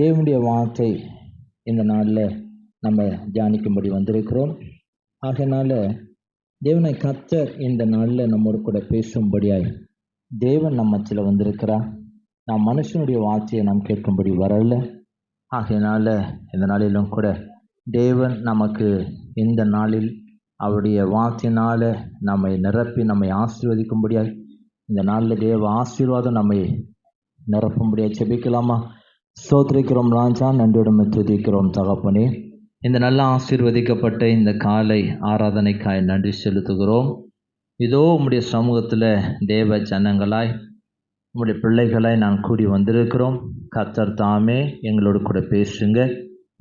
தேவனுடைய வார்த்தை இந்த நாளில் நம்ம தியானிக்கும்படி வந்திருக்கிறோம். ஆகையினால தேவனை கர்த்தர் இந்த நாளில் நம்மோடு கூட பேசும்படியாய் தேவன் நம்ம மத்தியில் வந்திருக்கிறார். நாம் மனுஷனுடைய வார்த்தையை நாம் கேட்கும்படி வரல. ஆகையினால இந்த நாளிலும் கூட தேவன் நமக்கு இந்த நாளில் அவருடைய வார்த்தையினால் நம்மை நிரப்பி நம்மை ஆசீர்வதிக்கும்படியாய் இந்த நாளில் தேவ ஆசீர்வாதம் நம்மை நிரப்பும்படியாக செபிக்கலாமா? ஸ்தோத்திரிக்கிறோம் ராஜா, நன்றியுடன் துதிக்கிறோம் தகப்பனே. இந்த நல்ல ஆசீர்வதிக்கப்பட்ட இந்த காலை ஆராதனைக்காய் நன்றி செலுத்துகிறோம். இதோ உம்முடைய சமூகத்தில் தேவ ஜனங்களாய் உம்முடைய பிள்ளைகளாய் நான் கூடி வந்திருக்கிறோம். கர்த்தர் தாமே எங்களோடு கூட பேசுங்க.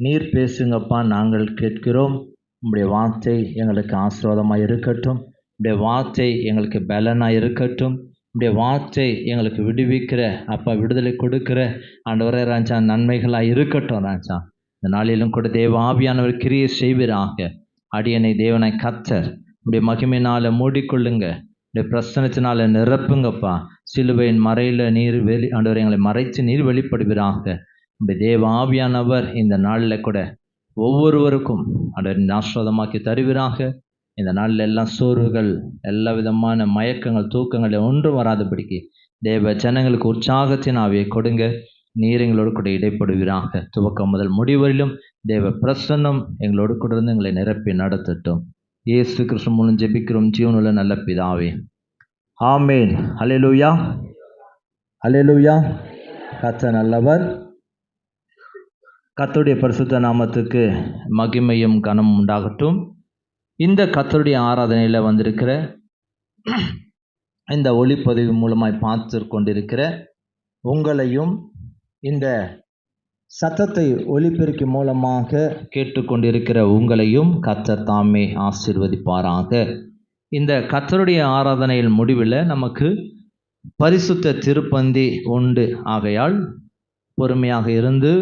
நீர் பேசுங்கப்பா, நாங்கள் கேட்கிறோம். உம்முடைய வார்த்தை எங்களுக்கு ஆசீர்வாதமாக இருக்கட்டும். உம்முடைய வார்த்தை எங்களுக்கு பலனாக இருக்கட்டும். உடைய வார்த்தை எங்களுக்கு விடுவிக்கிற அப்பா, விடுதலை கொடுக்கிற ஆண்டவரே ராஜா நன்மைகளாக இருக்கட்டும் ராஜா. இந்த நாளிலும் கூட தேவ ஆவியானவர் கிரியை செய்வீராக. அடியனை தேவனாய் கர்த்தர் உடைய மகிமையினால் மூடிக்கொள்ளுங்க. உடைய பிரசனத்தினால நிரப்புங்கப்பா. சிலுவையின் மறையில் நீர் ஆண்டவர் எங்களை மறைத்து நீர் வெளிப்படுவீராக. உடைய தேவ ஆவியானவர் இந்த நாளில் கூட ஒவ்வொருவருக்கும் ஆண்டவரின் ஆசீர்வாதமாக்கி தருவீராக. இந்த நாளில் எல்லாம் சோர்வுகள், எல்லா விதமான மயக்கங்கள், தூக்கங்கள் ஒன்றும் வராதபடிக்கு தேவ ஜனங்களுக்கு உற்சாகத்தின் ஆவியை கொடுங்க. நீர் எங்களோடு கூட இடைப்படுவீராக. துவக்கம் முதல் முடிவரிலும் தேவ பிரசன்னம் எங்களோடு கூட இருந்து எங்களை நிரப்பி நடத்தட்டும். இயேசு கிறிஸ்து மூலம் ஜெபிக்கிறோம் ஜீவனுள்ள நல்ல பிதாவே, ஆமேன். ஹல்லேலூயா, ஹல்லேலூயா. கர்த்தர் நல்லவர். கர்த்தருடைய பரிசுத்த நாமத்துக்கு மகிமையும் கனமும் உண்டாகட்டும். இந்த கர்த்தருடைய ஆராதனையில் வந்திருக்கிற இந்த ஒளிப்பதிவு மூலமாய் பார்த்து கொண்டிருக்கிற உங்களையும், இந்த சத்தத்தை ஒலிபெருக்கி மூலமாக கேட்டுக்கொண்டிருக்கிற உங்களையும் கர்த்தர் தாமே ஆசீர்வதிப்பாராக. இந்த கர்த்தருடைய ஆராதனையில் முடிவில் நமக்கு பரிசுத்த திருப்பந்தி உண்டு. ஆகையால் பொறுமையாக இருந்து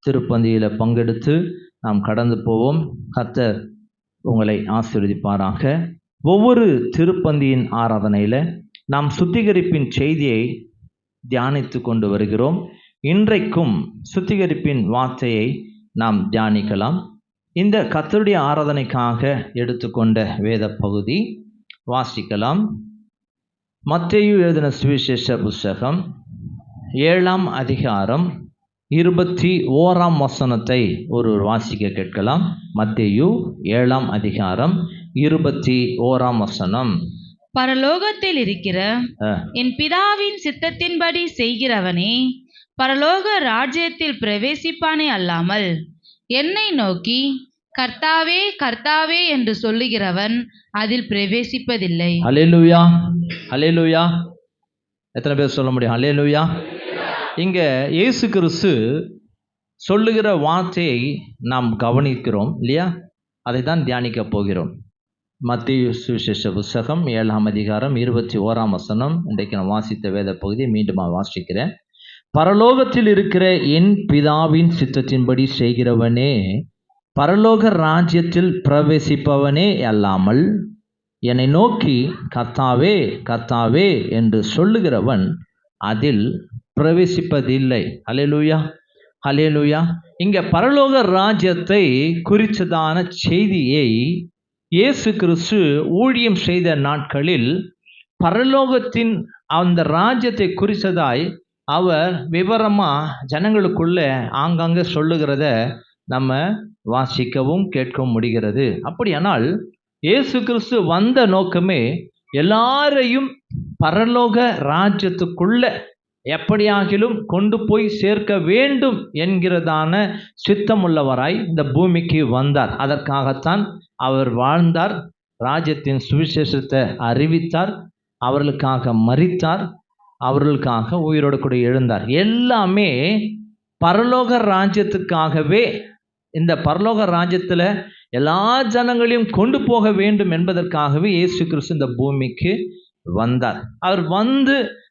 திருப்பந்தியில் பங்கெடுத்து நாம் கடந்து போவோம். கர்த்தர் உங்களை ஆசீர்வதிப்பாராக. ஒவ்வொரு திருப்பந்தியின் ஆராதனையில் நாம் சுத்திகரிப்பின் செய்தியை தியானித்து கொண்டு வருகிறோம். இன்றைக்கும் சுத்திகரிப்பின் வார்த்தையை நாம் தியானிக்கலாம். இந்த கர்த்தருடைய ஆராதனைக்காக எடுத்துக்கொண்ட வேத பகுதி வாசிக்கலாம். மத்தேயு எழுதின சுவிசேஷ புஸ்தகம் 7ஆம் அதிகாரம் 21ஆம் வசனத்தை ஒரு வாசிக்க கேட்கலாம். மத்தேயு 7ஆம் அதிகாரம் 21ஆம் வசனம். பரலோகத்தில் இருக்கிற என் பிதாவின் சித்தத்தின்படி செய்கிறவனே பரலோக ராஜ்யத்தில் பிரவேசிப்பானே அல்லாமல் என்னை நோக்கி கர்த்தாவே கர்த்தாவே என்று சொல்லுகிறவன் அதில் பிரவேசிப்பதில்லை. அல்லேலூயா, அல்லேலூயா. எத்தனை பேர் சொல்ல முடியும் அல்லேலூயா? இங்கே இயேசு கிறிஸ்து சொல்லுகிற வார்த்தையை நாம் கவனிக்கிறோம் இல்லையா? அதை தான் தியானிக்க போகிறோம். மத்தேயு சுவிசேஷ புஸ்தகம் 7ஆம் அதிகாரம் 21ஆம் வசனம். இன்றைக்கு நான் வாசித்த வேத பகுதியை மீண்டும் வாசிக்கிறேன். பரலோகத்தில் இருக்கிற என் பிதாவின் சித்தத்தின்படி செய்கிறவனே பரலோக ராஜ்யத்தில் பிரவேசிப்பவனே அல்லாமல் என்னை நோக்கி கர்த்தாவே கர்த்தாவே என்று சொல்லுகிறவன் அதில் பிரவேசிப்பதில்லை. அல்லேலூயா, அல்லேலூயா. இங்கே பரலோக ராஜ்யத்தை குறித்ததான செய்தியை இயேசு கிறிஸ்து ஊழியம் செய்த நாட்களில் பரலோகத்தின் அந்த ராஜ்யத்தை குறித்ததாய் அவர் விவரமாக ஜனங்களுக்குள்ள ஆங்காங்கே சொல்லுகிறத நம்ம வாசிக்கவும் கேட்கவும் முடிகிறது. அப்படியானால் இயேசு கிறிஸ்து வந்த நோக்கமே எல்லாரையும் பரலோக ராஜ்யத்துக்குள்ள எப்படியாகிலும் கொண்டு போய் சேர்க்க வேண்டும் என்கிறதான சித்தமுள்ளவராய் இந்த பூமிக்கு வந்தார். அதற்காகத்தான் அவர் வாழ்ந்தார். ராஜ்யத்தின் சுவிசேஷத்தை அறிவித்தார். அவர்களுக்காக மரித்தார். அவர்களுக்காக உயிரோடு கூட எழுந்தார். எல்லாமே பரலோக ராஜ்யத்துக்காகவே. இந்த பரலோக ராஜ்யத்தில் எல்லா ஜனங்களையும் கொண்டு போக வேண்டும் என்பதற்காகவே இயேசு கிறிஸ்து இந்த பூமிக்கு வந்தார்.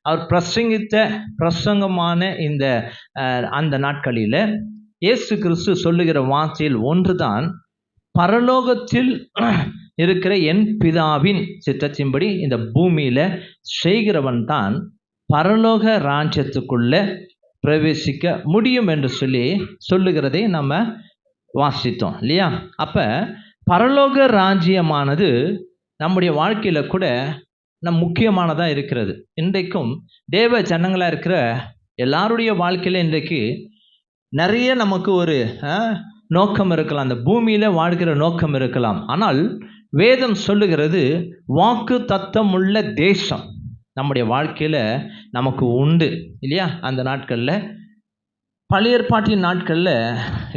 அவர் பிரசங்கித்த பிரசங்கமான இந்த அந்த நாட்களில் இயேசு கிறிஸ்து சொல்லுகிற வார்த்தையில் ஒன்றுதான், பரலோகத்தில் இருக்கிற என் பிதாவின் சித்தத்தின்படி இந்த பூமியில் செய்கிறவன் தான் பரலோக ராஜ்யத்துக்குள்ள பிரவேசிக்க முடியும் என்று சொல்லுகிறதை நம்ம வாசித்தோம் இல்லையா? அப்போ பரலோக ராஜ்யமானது நம்முடைய வாழ்க்கையில் கூட முக்கியமானதாக இருக்கிறது. இன்றைக்கும் தேவ ஜனங்களாக இருக்கிற எல்லாருடைய வாழ்க்கையில் இன்றைக்கு நிறைய நமக்கு ஒரு நோக்கம் இருக்கலாம், அந்த பூமியில் வாழ்கிற நோக்கம் இருக்கலாம். ஆனால் வேதம் சொல்லுகிறது வாக்கு தத்தம் உள்ள தேசம் நம்முடைய வாழ்க்கையில் நமக்கு உண்டு இல்லையா? அந்த நாட்களில், பழைய ஏற்பாட்டின் நாட்களில்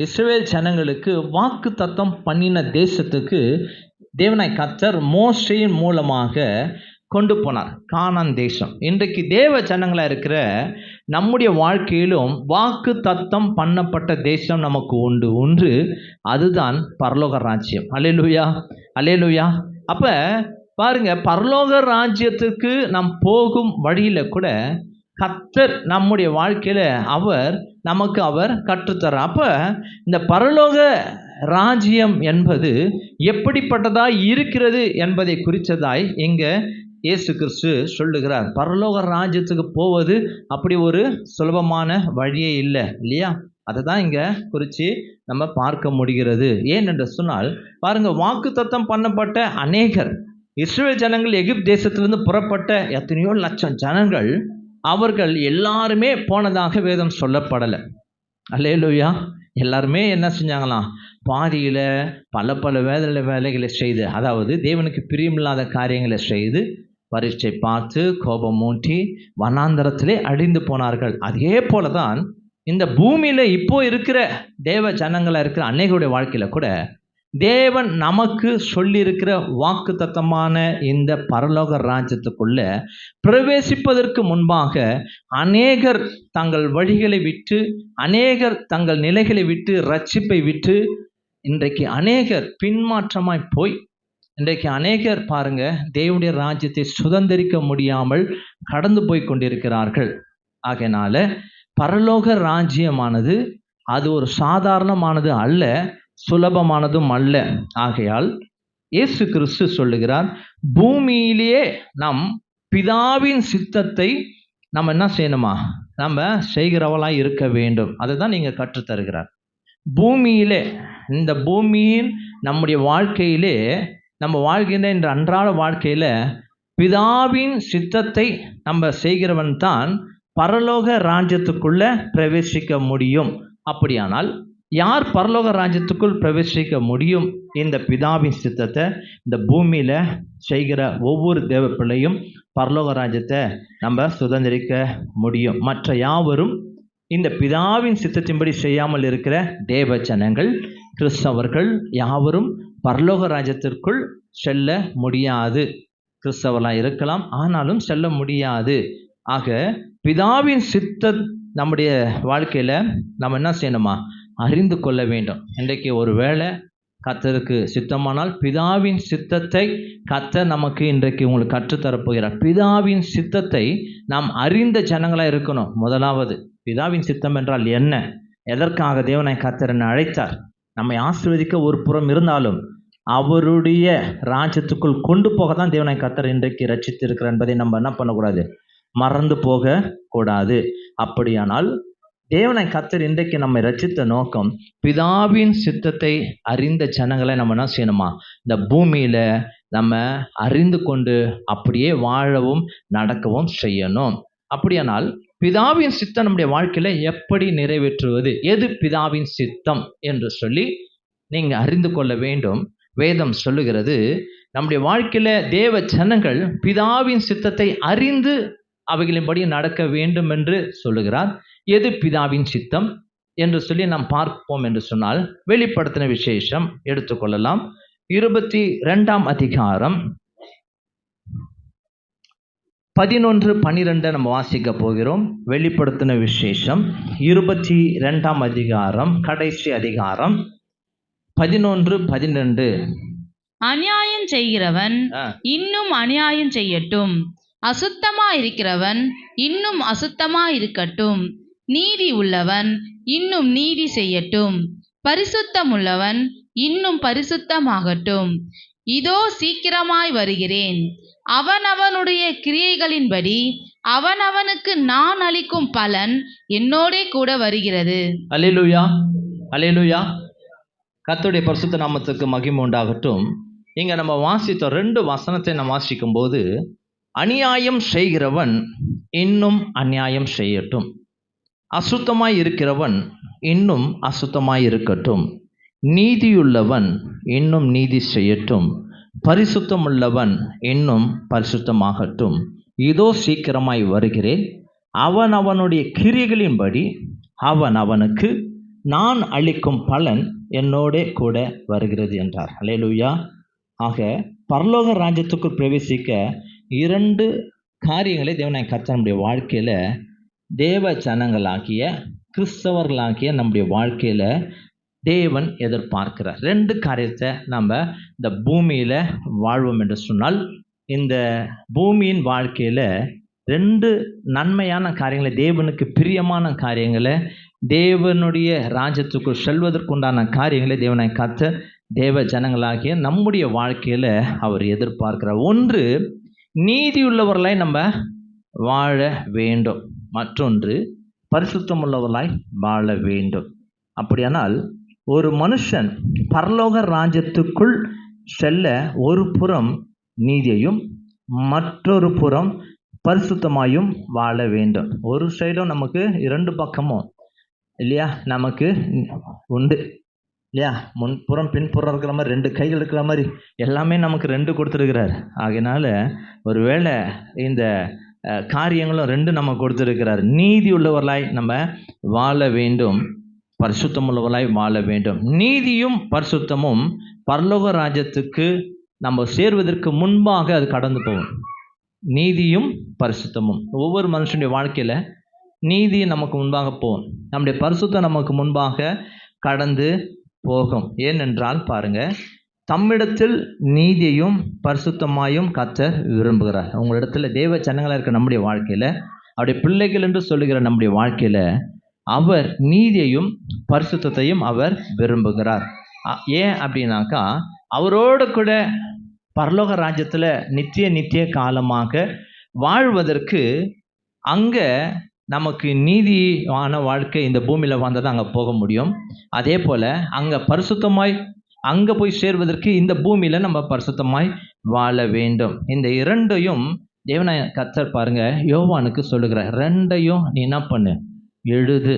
இஸ்ரவேல் ஜனங்களுக்கு வாக்கு தத்தம் பண்ணின தேசத்துக்கு தேவனாய் கர்த்தர் மோசேயின் மூலமாக கொண்டு போனார், கானான் தேசம். இன்றைக்கு தேவ ஜனங்களாக இருக்கிற நம்முடைய வாழ்க்கையிலும் வாக்கு தத்தம் பண்ணப்பட்ட தேசம் நமக்கு உண்டு. ஒன்று அதுதான் பரலோக ராஜ்யம். அல்லேலூயா, அல்லேலூயா. அப்போ பாருங்க, பரலோக ராஜ்யத்துக்கு நாம் போகும் வழியில் கூட கர்த்தர் நம்முடைய வாழ்க்கையில் அவர் கற்றுத்தரார். அப்போ இந்த பரலோக ராஜ்யம் என்பது எப்படிப்பட்டதாய் இருக்கிறது என்பதை குறித்ததாய் இங்கே இயேசு கிறிஸ்து சொல்லுகிறார். பரலோக ராஜ்யத்துக்கு போவது அப்படி ஒரு சுலபமான வழியே இல்லை இல்லையா? அதை தான் இங்கே குறித்து நம்ம பார்க்க முடிகிறது. ஏன் என்று சொன்னால் பாருங்கள், வாக்கு தத்தம் பண்ணப்பட்ட அநேகர் இஸ்ரவேல் ஜனங்கள் எகிப்து தேசத்திலிருந்து புறப்பட்ட எத்தனையோ லட்சம் ஜனங்கள், அவர்கள் எல்லாருமே போனதாக வேதம் சொல்லப்படலை. அல்லேலூயா. எல்லாருமே என்ன செஞ்சாங்களாம்? பாதியில் பல வேலைகளை செய்து, அதாவது தேவனுக்கு பிரியமில்லாத காரியங்களை செய்து, பரீட்சை பார்த்து கோபம் மூட்டி வனாந்தரத்திலே அழிந்து போனார்கள். அதே போல தான் இந்த பூமியில் இப்போ இருக்கிற தேவ ஜனங்களாக இருக்கிற அநேகருடைய வாழ்க்கையில் கூட தேவன் நமக்கு சொல்லியிருக்கிற வாக்கு தத்தமான இந்த பரலோக ராஜ்யத்துக்குள்ள பிரவேசிப்பதற்கு முன்பாக அநேகர் தங்கள் வழிகளை விட்டு, அநேகர் தங்கள் நிலைகளை விட்டு, ரட்சிப்பை விட்டு இன்றைக்கு அநேகர் பின்மாற்றமாய் போய், இன்றைக்கு அநேகர் பாருங்க தேவனுடைய ராஜ்யத்தை சுதந்திரிக்க முடியாமல் கடந்து போய் கொண்டிருக்கிறார்கள். ஆகையினால பரலோக ராஜ்யமானது அது ஒரு சாதாரணமானது அல்ல, சுலபமானதும் அல்ல. ஆகையால் இயேசு கிறிஸ்து சொல்லுகிறார், பூமியிலேயே நம் பிதாவின் சித்தத்தை நம்ம என்ன செய்யணுமா? நம்ம செய்கிறவளாய் இருக்க வேண்டும். அதை தான் நீங்கள் கற்றுத்தருகிறார். பூமியிலே, இந்த பூமியின் நம்முடைய வாழ்க்கையிலே, நம்ம வாழ்கின்ற இந்த அன்றாட வாழ்க்கையில் பிதாவின் சித்தத்தை நம்ம செய்கிறவன் தான் பரலோக ராஜ்யத்துக்குள்ள பிரவேசிக்க முடியும். அப்படியானால் யார் பரலோக ராஜ்யத்துக்குள் பிரவேசிக்க முடியும்? இந்த பிதாவின் சித்தத்தை இந்த பூமியில் செய்கிற ஒவ்வொரு தேவ பிள்ளையும் பரலோக ராஜ்யத்தை நம்ம சுதந்திரிக்க முடியும். மற்ற யாவரும் இந்த பிதாவின் சித்தத்தின்படி செய்யாமல் இருக்கிற தேவ ஜனங்கள், கிறிஸ்தவர்கள் யாவரும் பரலோக ராஜ்யத்திற்குள் செல்ல முடியாது. கிறிஸ்தவர்களாக இருக்கலாம், ஆனாலும் செல்ல முடியாது. ஆக பிதாவின் சித்தம் நம்முடைய வாழ்க்கையில் நம்ம என்ன செய்யணுமா? அறிந்து கொள்ள வேண்டும். இன்றைக்கு ஒரு வேளை கர்த்தருக்கு சித்தமானால் பிதாவின் சித்தத்தை கர்த்தர் நமக்கு இன்றைக்கு உங்களுக்கு கற்றுத்தரப்போகிறார். பிதாவின் சித்தத்தை நாம் அறிந்த ஜனங்களாக இருக்கணும். முதலாவது, பிதாவின் சித்தம் என்றால் என்ன? எதற்காக தேவனாய் கர்த்தர் என்னை அழைத்தார்? நம்மை ஆசீர்வதிக்க ஒரு புறம் இருந்தாலும் அவருடைய ராஜ்யத்துக்குள் கொண்டு போக தான் தேவனாய் கர்த்தர் இன்றைக்கு ரட்சித்திருக்கிறார் என்பதை நம்ம என்ன பண்ணக்கூடாது? மறந்து போக கூடாது. அப்படியானால் தேவனாய் கர்த்தர் இன்றைக்கு நம்மை ரட்சித்த நோக்கம் பிதாவின் சித்தத்தை அறிந்த ஜனங்களை நம்ம என்ன செய்யணுமா? இந்த பூமியில நம்ம அறிந்து கொண்டு அப்படியே வாழவும் நடக்கவும் செய்யணும். அப்படியானால் பிதாவின் சித்தம் நம்முடைய வாழ்க்கையில எப்படி நிறைவேற்றுவது, எது பிதாவின் சித்தம் என்று சொல்லி நீங்க அறிந்து கொள்ள வேண்டும். வேதம் சொல்லுகிறது, நம்முடைய வாழ்க்கையில தேவ ஜனங்கள் பிதாவின் சித்தத்தை அறிந்து அவைகளின்படி நடக்க வேண்டும் என்று சொல்லுகிறார். எது பிதாவின் சித்தம் என்று சொல்லி நாம் பார்ப்போம் என்று சொன்னால், வெளிப்படுத்தின விசேஷம் எடுத்துக்கொள்ளலாம். 22ஆம் அதிகாரம் 11-12 நம்ம வாசிக்க போகிறோம். வெளிப்படுத்தின விசேஷம் 22ஆம் அதிகாரம், கடைசி அதிகாரம் 11-12. அநியாயம் செய்கிறவன் இன்னும் அநியாயம் செய்யட்டும், அசுத்தமா இருக்கிறவன் இன்னும் அசுத்தமா இருக்கட்டும், நீதி உள்ளவன் இன்னும் நீதி செய்யட்டும், பரிசுத்தம் உள்ளவன் இன்னும் பரிசுத்தமாகட்டும். இதோ சீக்கிரமாய் வருகிறேன். அவனவனுடைய கிரியைகளின்படி அவனவனுக்கு நான் அளிக்கும் பலன் என்னோடே கூட வருகிறது. அல்லேலூயா, அல்லேலூயா. கர்த்தருடைய பரிசுத்த நாமத்துக்கு மகிமை உண்டாகட்டும். இங்க நம்ம வாசித்தோம் 2 வசனத்தை நம்ம வாசிக்கும் போது, அநியாயம் செய்கிறவன் இன்னும் அநியாயம் செய்யட்டும், அசுத்தமாய் இருக்கிறவன் இன்னும் அசுத்தமாய் இருக்கட்டும், நீதியுள்ளவன் இன்னும் நீதி செய்யட்டும், பரிசுத்தமுள்ளவன் இன்னும் பரிசுத்தமாகட்டும். இதோ சீக்கிரமாய் வருகிறேன், அவன் அவனுடைய கிரியைகளின்படி அவன் அவனுக்கு நான் அளிக்கும் பலன் என்னோடே கூட வருகிறது என்றார். அல்லேலூயா. ஆக பரலோக ராஜ்யத்துக்குள் பிரவேசிக்க 2 காரியங்களை தேவனாய் கர்த்தர் நம்முடைய வாழ்க்கையில், தேவ ஜனங்களாகிய கிறிஸ்தவர்களாகிய நம்முடைய வாழ்க்கையில் தேவன் எதிர்பார்க்கிறார். 2 காரியத்தை நம்ம இந்த பூமியில் வாழ்வோம் என்று சொன்னால், இந்த பூமியின் வாழ்க்கையில் 2 நன்மையான காரியங்களை, தேவனுக்கு பிரியமான காரியங்களை, தேவனுடைய ராஜ்யத்துக்குள் செல்வதற்குண்டான காரியங்களை தேவனாய் கர்த்தர் தேவ ஜனங்களாகிய நம்முடைய வாழ்க்கையில் அவர் எதிர்பார்க்கிறார். ஒன்று, நீதியுள்ளவர்களாய் நம்ம வாழ வேண்டும், மற்றொன்று பரிசுத்தமுள்ளவர்களாய் வாழ வேண்டும். அப்படியானால் ஒரு மனுஷன் பரலோக ராஜ்யத்துக்குள் செல்ல ஒரு புறம் நீதியையும் மற்றொரு புறம் பரிசுத்தமாயும் வாழ வேண்டும். ஒரு சைடும் நமக்கு 2 பக்கமும் இல்லையா நமக்கு உண்டு இல்லையா, முன்புறம் பின்புறம் இருக்கிற மாதிரி 2 கைகள் இருக்கிற மாதிரி எல்லாமே நமக்கு 2 கொடுத்துருக்கிறார். ஆகையினால ஒருவேளை இந்த காரியங்களும் 2 நம்ம கொடுத்துருக்கிறார். நீதி உள்ளவர்களாய் நம்ம வாழ வேண்டும், பரிசுத்தமுள்ளவர்களாய் வாழ வேண்டும். நீதியும் பரிசுத்தமும் பரலோக ராஜ்யத்துக்கு நம்ம சேர்வதற்கு முன்பாக அது கடந்து போகும். நீதியும் பரிசுத்தமும் ஒவ்வொரு மனுஷனுடைய வாழ்க்கையில் நீதி நமக்கு முன்பாக போகும், நம்முடைய பரிசுத்தம் நமக்கு முன்பாக கடந்து போகும். ஏனென்றால் பாருங்க, தம்மிடத்தில் நீதியையும் பரிசுத்தமாயும் கர்த்தர் விரும்புகிறார். உங்களிடத்துல தேவ ஜனங்களாக இருக்க நம்முடைய வாழ்க்கையில், அவருடைய பிள்ளைகள் என்று சொல்லுகிற நம்முடைய வாழ்க்கையில் அவர் நீதியையும் பரிசுத்தத்தையும் அவர் விரும்புகிறார். ஏன் அப்படின்னாக்கா, அவரோடு கூட பரலோக ராஜ்யத்தில் நித்திய காலமாக வாழ்வதற்கு அங்கே நமக்கு நீதியான வாழ்க்கை இந்த பூமியில் வந்தால் தான் அங்கே போக முடியும். அதே போல் அங்கே பரிசுத்தமாய் அங்கே போய் சேர்வதற்கு இந்த பூமியில் நம்ம பரிசுத்தமாய் வாழ வேண்டும். இந்த 2ஐயும் தேவனாய கர்த்தர் பாருங்க யோவானுக்கு சொல்லுகிறார், 2ஐயும் நீ என்ன பண்ணு, எழுது.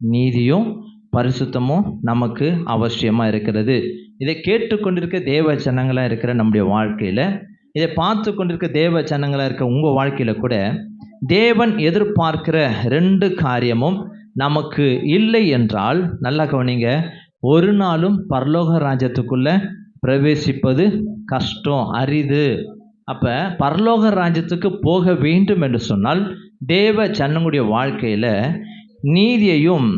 நீதியும் பரிசுத்தமும் நமக்கு அவசியமாக இருக்கிறது. இதை கேட்டுக்கொண்டிருக்க தேவ ஜனங்களாக இருக்கிற நம்முடைய வாழ்க்கையில், இதை பார்த்து கொண்டிருக்க தேவ ஜனங்களாக இருக்க உங்கள் வாழ்க்கையில் கூட தேவன் எதிர்பார்க்கிற 2 காரியமும் நமக்கு இல்லை என்றால், நல்லா கவனிங்க, ஒரு நாளும் பரலோக ராஜ்யத்துக்குள்ளே பிரவேசிப்பது கஷ்டம், அரிது. அப்போ பரலோக ராஜ்யத்துக்கு போக வேண்டும் என்று சொன்னால் தேவ ஜனங்களுடைய வாழ்க்கையில் நீதியையும்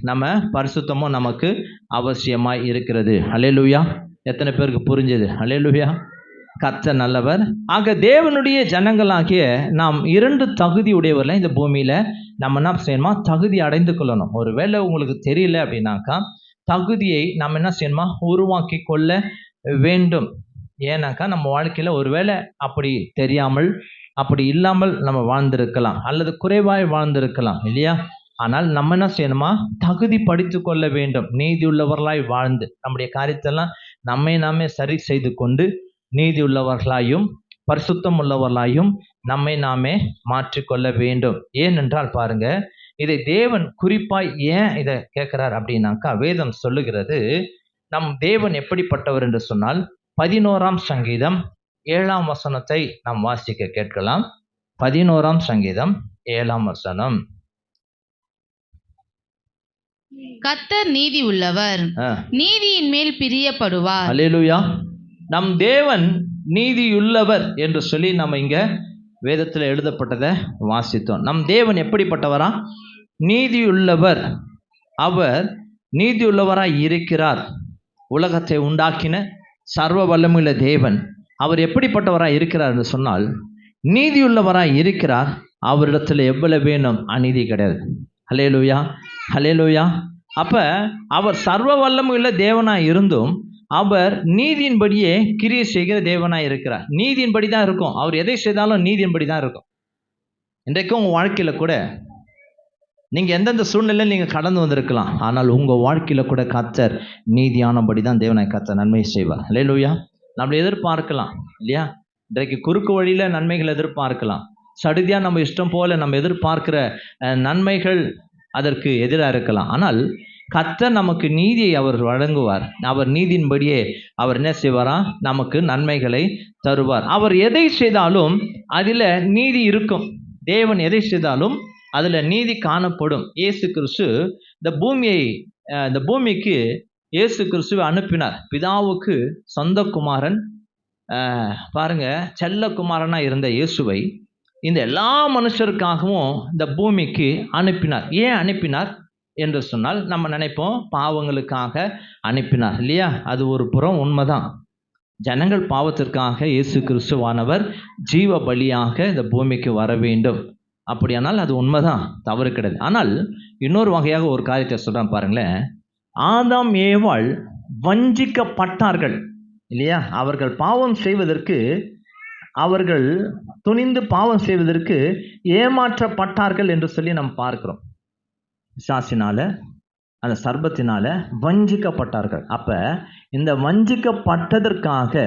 நம்ம பரிசுத்தமும் நமக்கு அவசியமாய் இருக்கிறது. அல்லேலூயா. எத்தனை பேருக்கு புரிஞ்சது? அல்லேலூயா. கர்த்தர் நல்லவர். ஆக தேவனுடைய ஜனங்களாகிய நாம் 2 தகுதி உடையவர்களை இந்த பூமியில் நம்ம என்ன செய்யணுமா, தகுதி அடைந்து கொள்ளணும். ஒரு வேளை உங்களுக்கு தெரியல அப்படின்னாக்கா, தகுதியை நம்ம என்ன செய்யணுமா, உருவாக்கி கொள்ள வேண்டும். ஏன்னாக்கா நம்ம வாழ்க்கையில் ஒரு வேளை அப்படி தெரியாமல் அப்படி இல்லாமல் நம்ம வாழ்ந்திருக்கலாம், அல்லது குறைவாய் வாழ்ந்திருக்கலாம் இல்லையா. ஆனால் நம்ம என்ன செய்யணுமா, தகுதி படித்து கொள்ள வேண்டும். நீதி உள்ளவர்களாய் வாழ்ந்து நம்முடைய காரியத்தெல்லாம் நாமே சரி செய்து கொண்டு நீதி உள்ளவர்களாயும் பரிசுத்தம் உள்ளவர்களாயும் நம்மை நாமே மாற்றிக்கொள்ள வேண்டும். ஏனென்றால் பாருங்க, இதை தேவன் குறிப்பாய் ஏன் இதை கேட்கிறார் அப்படின்னாக்கா, வேதம் சொல்லுகிறது நம் தேவன் எப்படிப்பட்டவர் என்று சொன்னால் 11ஆம் சங்கீதம் 7ஆம் வசனத்தை நாம் வாசிக்க கேட்கலாம். 11ஆம் சங்கீதம் 7ஆம் வசனம். கர்த்தர் நீதி உள்ளவர், நீதியின் மேல் பிரியப்படுவார். அல்லேலூயா. நம் தேவன் நீதியுள்ளவர் என்று சொல்லி நம்ம இங்க வேதத்தில் எழுதப்பட்டதை வாசித்தோம். நம் தேவன் எப்படிப்பட்டவரா? நீதியுள்ளவர். அவர் நீதியுள்ளவராய் இருக்கிறார். உலகத்தை உண்டாக்கின சர்வ வல்லமையுள்ள தேவன் அவர் எப்படிப்பட்டவராய் இருக்கிறார் என்று சொன்னால் நீதியுள்ளவராய் இருக்கிறார். அவரிடத்தில் எவ்வளவு வேணும், அநீதி கிடையாது. ஹல்லேலூயா, ஹல்லேலூயா. அப்ப அவர் சர்வ வல்லமையுள்ள தேவனாய் இருந்தும் அவர் நீதியின்படியே கிரியை செய்கிற தேவனாய் இருக்கிறார். நீதியின்படி தான் இருக்கும். அவர் எதை செய்தாலும் நீதியின்படி தான் இருக்கும். இன்றைக்கும் உங்கள் வாழ்க்கையில் கூட நீங்கள் எந்தெந்த சூழ்நிலையில் நீங்கள் கடந்து வந்திருக்கலாம், ஆனால் உங்கள் வாழ்க்கையில் கூட கர்த்தர் நீதியானபடி தான் தேவனாய் கர்த்தர் நன்மை செய்வார். அல்லேலூயா. நம்மளை எதிர்பார்க்கலாம் இல்லையா? இன்றைக்கு குறுக்கு வழியில் நன்மைகள் எதிர்பார்க்கலாம். சடுதியாக நம்ம இஷ்டம் போல நம்ம எதிர்பார்க்கிற நன்மைகள் அதற்கு எதிராக இருக்கலாம். ஆனால் கர்த்தர் நமக்கு நீதியை அவர் வழங்குவார். அவர் நீதியின்படியே அவர் என்ன செய்வாரா? நமக்கு நன்மைகளை தருவார். அவர் எதை செய்தாலும் அதில் நீதி இருக்கும். தேவன் எதை செய்தாலும் அதில் நீதி காணப்படும். இயேசு கிறிஸ்து இந்த பூமிக்கு இயேசு கிறிஸ்துவை அனுப்பினார். பிதாவுக்கு சொந்த குமாரன், பாருங்க, செல்ல குமாரனா இருந்த இயேசுவை இந்த எல்லா மனுஷருக்காகவும் இந்த பூமிக்கு அனுப்பினார். ஏன் அனுப்பினார் என்று சொன்னால், நம்ம நினைப்போம் பாவங்களுக்காக அனுப்பினார் இல்லையா? அது ஒரு புறம் உண்மைதான். ஜனங்கள் பாவத்திற்காக இயேசு கிறிஸ்துவானவர் ஜீவ பலியாக இந்த பூமிக்கு வர வேண்டும். அப்படியானால் அது உண்மைதான், தவறு கிடையாது. ஆனால் இன்னொரு வகையாக ஒரு காரியத்தை சொல்கிறேன் பாருங்களேன். ஆதாம் ஏவாள் வஞ்சிக்கப்பட்டார்கள் இல்லையா? அவர்கள் பாவம் செய்வதற்கு, அவர்கள் துணிந்து பாவம் செய்வதற்கு ஏமாற்றப்பட்டார்கள் என்று சொல்லி நம்ம பார்க்கிறோம். பிசாசினால, அந்த சர்ப்பத்தினால வஞ்சிக்கப்பட்டார்கள். அப்ப இந்த வஞ்சிக்கப்பட்டதற்காக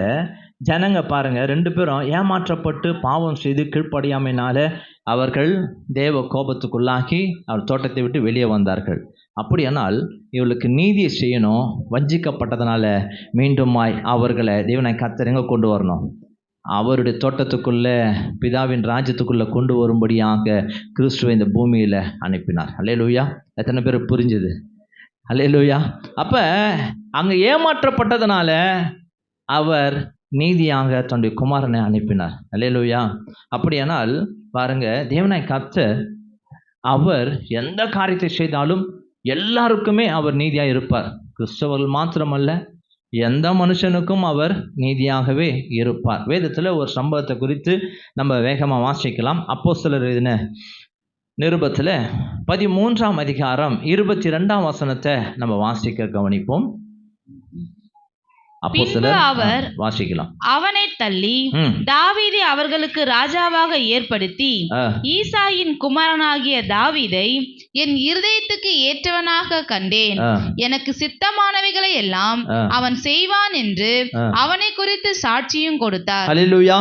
ஜனங்க பாருங்க, 2 பேரும் ஏமாற்றப்பட்டு பாவம் செய்து கீழ்ப்படியாமையினால அவர்கள் தேவ கோபத்துக்குள்ளாகி அவர் தோட்டத்தை விட்டு வெளியே வந்தார்கள். அப்படியானால் இவளுக்கு நீதியை செய்யணும். வஞ்சிக்கப்பட்டதுனால மீண்டுமாய் அவர்களை தேவனாய் கர்த்தர் எங்க கொண்டு வரணும்? அவருடைய தோட்டத்துக்குள்ள, பிதாவின் ராஜ்யத்துக்குள்ள கொண்டு வரும்படியாக கிறிஸ்துவை இந்த பூமியில அனுப்பினார். அல்லேலூயா. எத்தனை பேர் புரிஞ்சுது? அல்லேலூயா. அப்ப அங்க ஏமாற்றப்பட்டதுனால அவர் நீதியாக தன்னுடைய குமாரனை அனுப்பினார். அல்லேலூயா. அப்படியானால் பாருங்க, தேவனாய் கர்த்தர் அவர் எந்த காரியத்தை செய்தாலும் எல்லாருக்குமே அவர் நீதியாக இருப்பார். கிறிஸ்தவர்கள் மாத்திரமல்ல, எந்த மனுஷனுக்கும் அவர் நீதியாகவே இருப்பார். வேதத்தில் ஒரு சம்பவத்தை குறித்து நம்ம வேகமாக வாசிக்கலாம். அப்போஸ்தலர் எழுதின நிருபத்தில் 13ஆம் அதிகாரம் 22ஆம் வசனத்தை நம்ம வாசிக்க கவனிப்போம். பின்பு அவர் வாசிக்கலாம். அவனை தள்ளி தாவீதை அவர்களுக்கு ராஜாவாக ஏற்படுத்தி, ஈசாயின் குமாரனாகிய தாவீதை என் இருதயத்துக்கு ஏற்றவனாக கண்டேன், எனக்கு சித்தமானவைகளை எல்லாம் அவன் செய்வான் என்று அவனை குறித்து சாட்சியும் கொடுத்தார். ஹல்லேலூயா,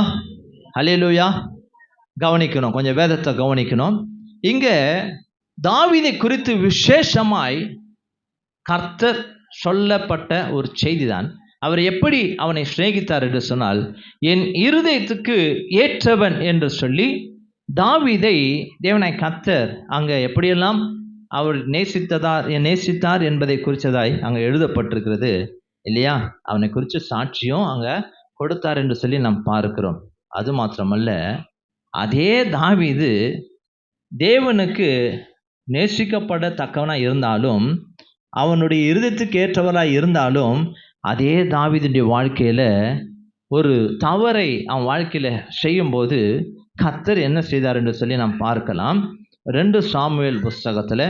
ஹல்லேலூயா. கவனிக்கணும், கொஞ்சம் வேதத்தை கவனிக்கணும். இங்க தாவீதை குறித்து விசேஷமாய் கர்த்தர் சொல்லப்பட்ட ஒரு செய்திதான். அவர் எப்படி அவனை சிநேகித்தார் என்று சொன்னால், என் இருதயத்துக்கு ஏற்றவன் என்று சொல்லி தாவீதை தேவனாய் கர்த்தர் அங்கே எப்படியெல்லாம் அவர் நேசித்தார் என்பதை குறித்ததாய் அங்கே எழுதப்பட்டிருக்கிறது இல்லையா? அவனை குறித்து சாட்சியும் அங்கே கொடுத்தார் என்று சொல்லி நாம் பார்க்கிறோம். அது மாத்திரமல்ல, அதே தாவீது தேவனுக்கு நேசிக்கப்படத்தக்கவனாக இருந்தாலும், அவனுடைய இருதயத்துக்கு ஏற்றவராக இருந்தாலும், அதே தாவீதுடைய வாழ்க்கையில் ஒரு தவறை அவன் வாழ்க்கையில் செய்யும்போது கர்த்தர் என்ன செய்தார் என்று சொல்லி நாம் பார்க்கலாம். 2 சாமுவேல் புஸ்தகத்தில்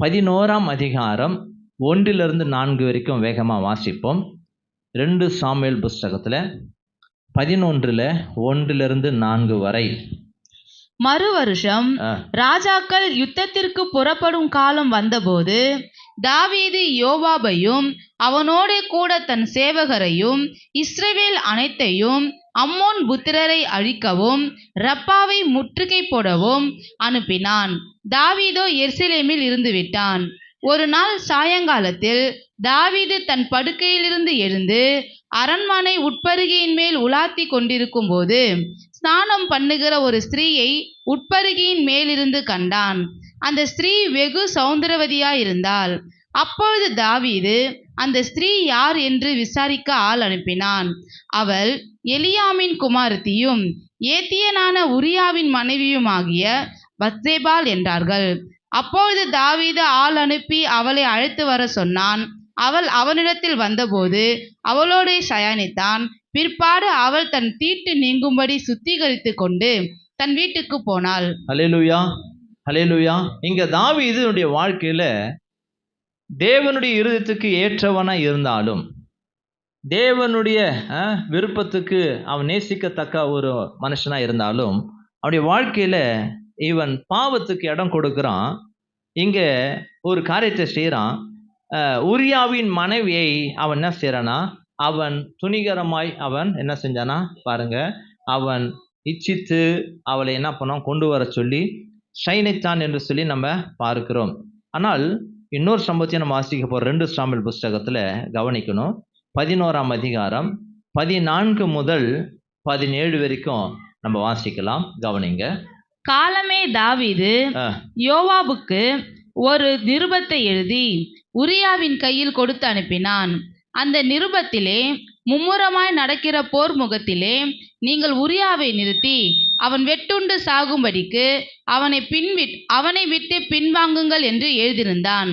11ஆம் அதிகாரம் 1-4 வரைக்கும் வேகமாக வாசிப்போம். 2 சாமுவேல் புஸ்தகத்தில் 11 1-4 வரை. மறு வருஷம் ராஜாக்கள் யுத்தத்திற்கு புறப்படும் காலம் வந்தபோது தாவீது யோவாபையும் அவனோட கூட தன் சேவகரையும் இஸ்ரவேல் அனைத்தையும் அம்மோன் புத்திரரை அழிக்கவும் ரப்பாவை முற்றுகை போடவும் அனுப்பினான். தாவீதோ எருசலேமில் இருந்து விட்டான். ஒரு நாள் சாயங்காலத்தில் தாவீது தன் படுக்கையிலிருந்து எழுந்து அரண்மனை உட்பருகையின் மேல் உலாத்தி கொண்டிருக்கும் போது ஸ்நானம் பண்ணுகிற ஒரு ஸ்திரீயை உட்பருகையின் மேலிருந்து கண்டான். அந்த ஸ்திரீ வெகு சௌந்தரவதியாயிருந்தாள். அப்பொழுது தாவீது அந்த ஸ்திரீ யார் என்று விசாரிக்க ஆள் அனுப்பினான். அவள் எலியாமின் குமாரத்தியும் ஏத்தியனான உரியாவின் மனைவியுமாகிய பத்சேபாள் என்றார்கள். அப்பொழுது தாவீது ஆள் அனுப்பி அவளை அழைத்து வர சொன்னான். அவள் அவனிடத்தில் வந்தபோது அவளோடு சயனித்தான். பிற்பாடு அவள் தன் தீட்டு நீங்கும்படி சுத்திகரித்து கொண்டு தன் வீட்டுக்கு போனாள். ஹல்லேலூயா, ஹல்லேலூயா. இங்க தாவீதுடைய வாழ்க்கையில தேவனுடைய இருதயத்துக்கு ஏற்றவனா இருந்தாலும், தேவனுடைய விருப்பத்துக்கு அவன் நேசிக்கத்தக்க ஒரு மனுஷனா இருந்தாலும், அவனுடைய வாழ்க்கையில இவன் பாவத்துக்கு இடம் கொடுக்குறான். இங்க ஒரு காரியத்தை செய்கிறான். உரியாவின் மனைவியை அவன் என்ன செய்கிறானா, அவன் துணிகரமாய் அவன் என்ன செஞ்சானா பாருங்க, அவன் இச்சித்து அவளை என்ன பண்ணான், கொண்டு வர சொல்லி சைனைத்தான் என்று சொல்லி நம்ம பார்க்கிறோம். ஆனால் இன்னொரு சம்பவத்தையும் நம்ம வாசிக்க போகிறோம். 2 சாமுவேல் புஸ்தகத்தில் கவனிக்கணும். 11ஆம் அதிகாரம் 14 முதல் 17 வரைக்கும் நம்ம வாசிக்கலாம். கவனிங்க. காலமே தாவீது யோவாபுக்கு ஒரு நிருபத்தை எழுதி உரியாவின் கையில் கொடுத்து அனுப்பினான். அந்த நிருபத்திலே மும்முரமாய் நடக்கிற போர் முகத்திலே நீங்கள் உரியாவை நிறுத்தி அவன் வெட்டுண்டு சாகும்படிக்கு அவனை விட்டு பின்வாங்குங்கள் என்று எழுதியிருந்தான்.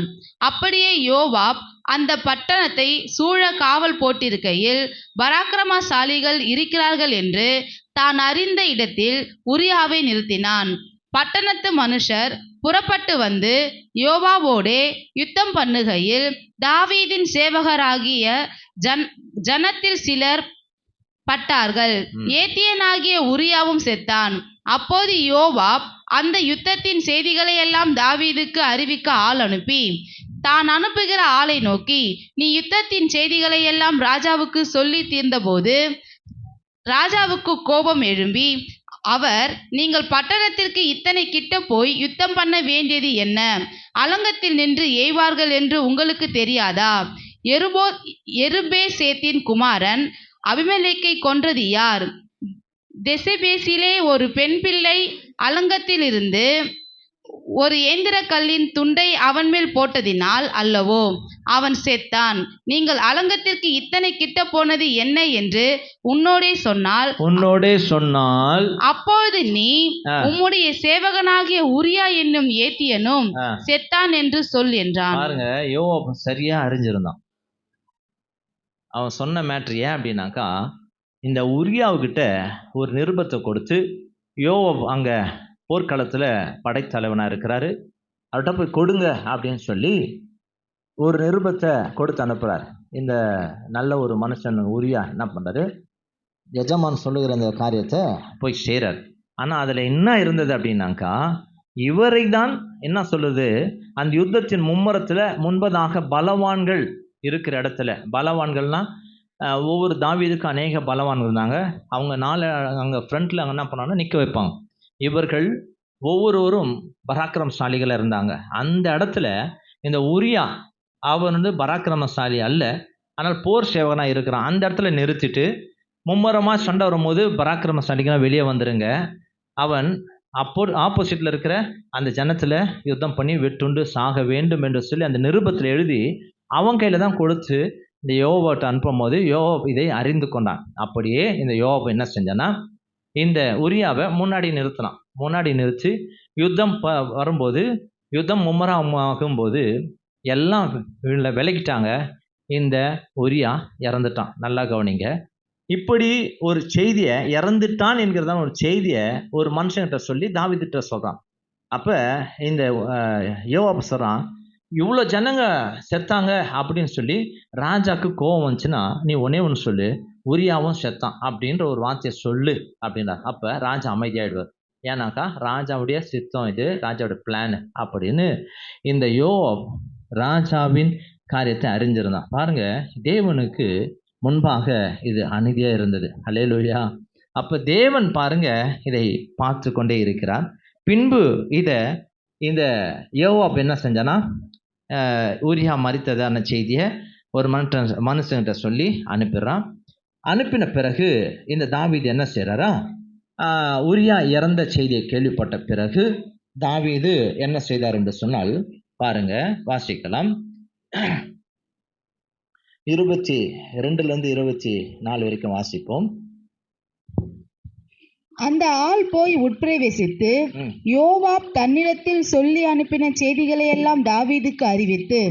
அப்படியே யோவாப் அந்த பட்டணத்தை சூழ காவல் போட்டிருக்கையில் பராக்கிரமசாலிகள் இருக்கிறார்கள் என்று தான் அறிந்த இடத்தில் உரியாவை நிறுத்தினான். பட்டணத்து மனுஷர் புறப்பட்டு வந்து யோவாவோடே யுத்தம் பண்ணுகையில் தாவீதின் சேவகராகிய ஜனத்தில் சிலர் பட்டார்கள். ஏத்தியனாகிய உரியாவும் செத்தான். அப்போது யோவாப் அந்த யுத்தத்தின் செய்திகளை எல்லாம் தாவீதுக்கு அறிவிக்க ஆள் அனுப்பி தான் அனுப்புகிற ஆளை நோக்கி, நீ யுத்தத்தின் செய்திகளை எல்லாம் ராஜாவுக்கு சொல்லி தீர்ந்தபோது ராஜாவுக்கு கோபம் எழும்பி அவர், நீங்கள் பட்டணத்திற்கு இத்தனை கிட்ட போய் யுத்தம் பண்ண வேண்டியது என்ன? அலங்கத்தில் நின்று எய்வார்கள் என்று உங்களுக்கு தெரியாதா? எருபேசேத்தின் குமாரன் அபிமெலேக்கை கொன்றது யார்? தெசபேசிலே ஒரு பெண் பிள்ளை அலங்கத்தில் இருந்து ஒரு ஏந்திர கல்லின் துண்டை அவன் மேல் போட்டதினால் அல்லவோ அவன் செத்தான். நீங்கள் அலங்கத்திற்கு இத்தனை கிட்ட போனது என்ன என்று உன்னோடே சொன்னால் அப்பொழுது நீ உம்முடைய சேவகனாகிய உரியா என்னும் ஏத்தியனும் செத்தான் என்று சொல் என்றான். பாருங்க, யோவாப் சரியா அறிஞ்சிருந்தான். அவன் சொன்ன மேட்ரு ஏன் அப்படின்னாக்கா, இந்த உரியாவுக்கிட்ட ஒரு நிருபத்தை கொடுத்து, யோவாப் அங்க போர்க்களத்தில் படைத்தலைவனாக இருக்கிறாரு, அவர்கிட்ட போய் கொடுங்க அப்படின்னு சொல்லி ஒரு நிருபத்தை கொடுத்து அனுப்புகிறார். இந்த நல்ல ஒரு மனுஷன் உரியா என்ன பண்ணுறாரு, எஜமான் சொல்லுகிற இந்த காரியத்தை போய் செய்கிறார். ஆனால் அதில் என்ன இருந்தது அப்படின்னாக்கா, இவரை தான் என்ன சொல்லுது, அந்த யுத்தத்தின் மும்முரத்தில் முன்பதாக பலவான்கள் இருக்கிற இடத்துல, பலவான்கள்னா ஒவ்வொரு தாவீதுக்கு அநேக பலவான்கள் இருந்தாங்க. அவங்க அங்கே ஃப்ரண்ட்டில் அங்கே என்ன பண்ணாங்கன்னா நிற்க வைப்பாங்க. இவர்கள் ஒவ்வொருவரும் பராக்கிரமசாலிகளாக இருந்தாங்க. அந்த இடத்துல இந்த உரியா அவன் பராக்கிரமசாலி அல்ல, ஆனால் போர் சேவகனாக இருக்கிறான். அந்த இடத்துல நிறுத்திட்டு மும்முரமாக சண்டை வரும்போது பராக்கிரமசாலிகளாக வெளியே வந்துருங்க, அவன் ஆப்போசிட்டில் இருக்கிற அந்த ஜனத்தில் யுத்தம் பண்ணி வெட்டுண்டு சாக வேண்டும் என்று சொல்லி அந்த நிருபத்தில் எழுதி அவன் கையில் தான் கொடுத்து இந்த யோவாட்டை அனுப்பும் போது யோவாப் இதை அறிந்து கொண்டான். அப்படியே இந்த யோவாப் என்ன செஞ்சான்னா, இந்த உரியாவை முன்னாடி நிறுத்தி யுத்தம் வரும்போது, யுத்தம் மும்முரமாகும்போது எல்லாம் விலகிட்டாங்க. இந்த உரியா இறந்துட்டான். நல்லா கவனிங்க. இப்படி ஒரு செய்தியை, இறந்துட்டான் என்கிறதான ஒரு செய்தியை ஒரு மனுஷன்கிட்ட சொல்லி தாவீதுகிட்ட சொல்கிறான். அப்போ இந்த யோவாப் சொல்கிறான், இவ்வளோ ஜனங்க செத்தாங்க அப்படின்னு சொல்லி ராஜாவுக்கு கோபம் வந்துச்சுன்னா நீ ஒன்னே ஒன்று சொல்லு, உரியாவும் செத்தான் அப்படின்ற ஒரு வார்த்தையை சொல்லு அப்படின்றார். அப்போ ராஜா அமைதியாகிடுவார். ஏன்னாக்கா ராஜாவுடைய சித்தம் இது, ராஜாவுடைய பிளான் அப்படின்னு இந்த யோவாப் ராஜாவின் காரியத்தை அறிஞ்சிருந்தான். பாருங்க, தேவனுக்கு முன்பாக இது அநீதியாக இருந்தது. அல்லேலூயா. அப்போ தேவன் பாருங்க இதை பார்த்து கொண்டே இருக்கிறார். பின்பு இந்த யோவாப் என்ன செஞ்சானா, உரியா மரித்ததான செய்தியை ஒரு மனுஷன்கிட்ட சொல்லி அனுப்பிடுறான். அனுப்பின பிறகு இந்த தாவீது என்ன செய்கிறாரா, உரியா இறந்த செய்தியை கேள்விப்பட்ட பிறகு தாவீது என்ன செய்தார் என்று சொன்னால், பாருங்க வாசிக்கலாம். 22 24 வரைக்கும் வாசிப்போம். அந்த ஆள் போய் உட்பிரவேசித்து யோவாப் தன்னிடத்தில் சொல்லி அனுப்பின செய்திகளை எல்லாம் தாவீதுக்கு அறிவித்து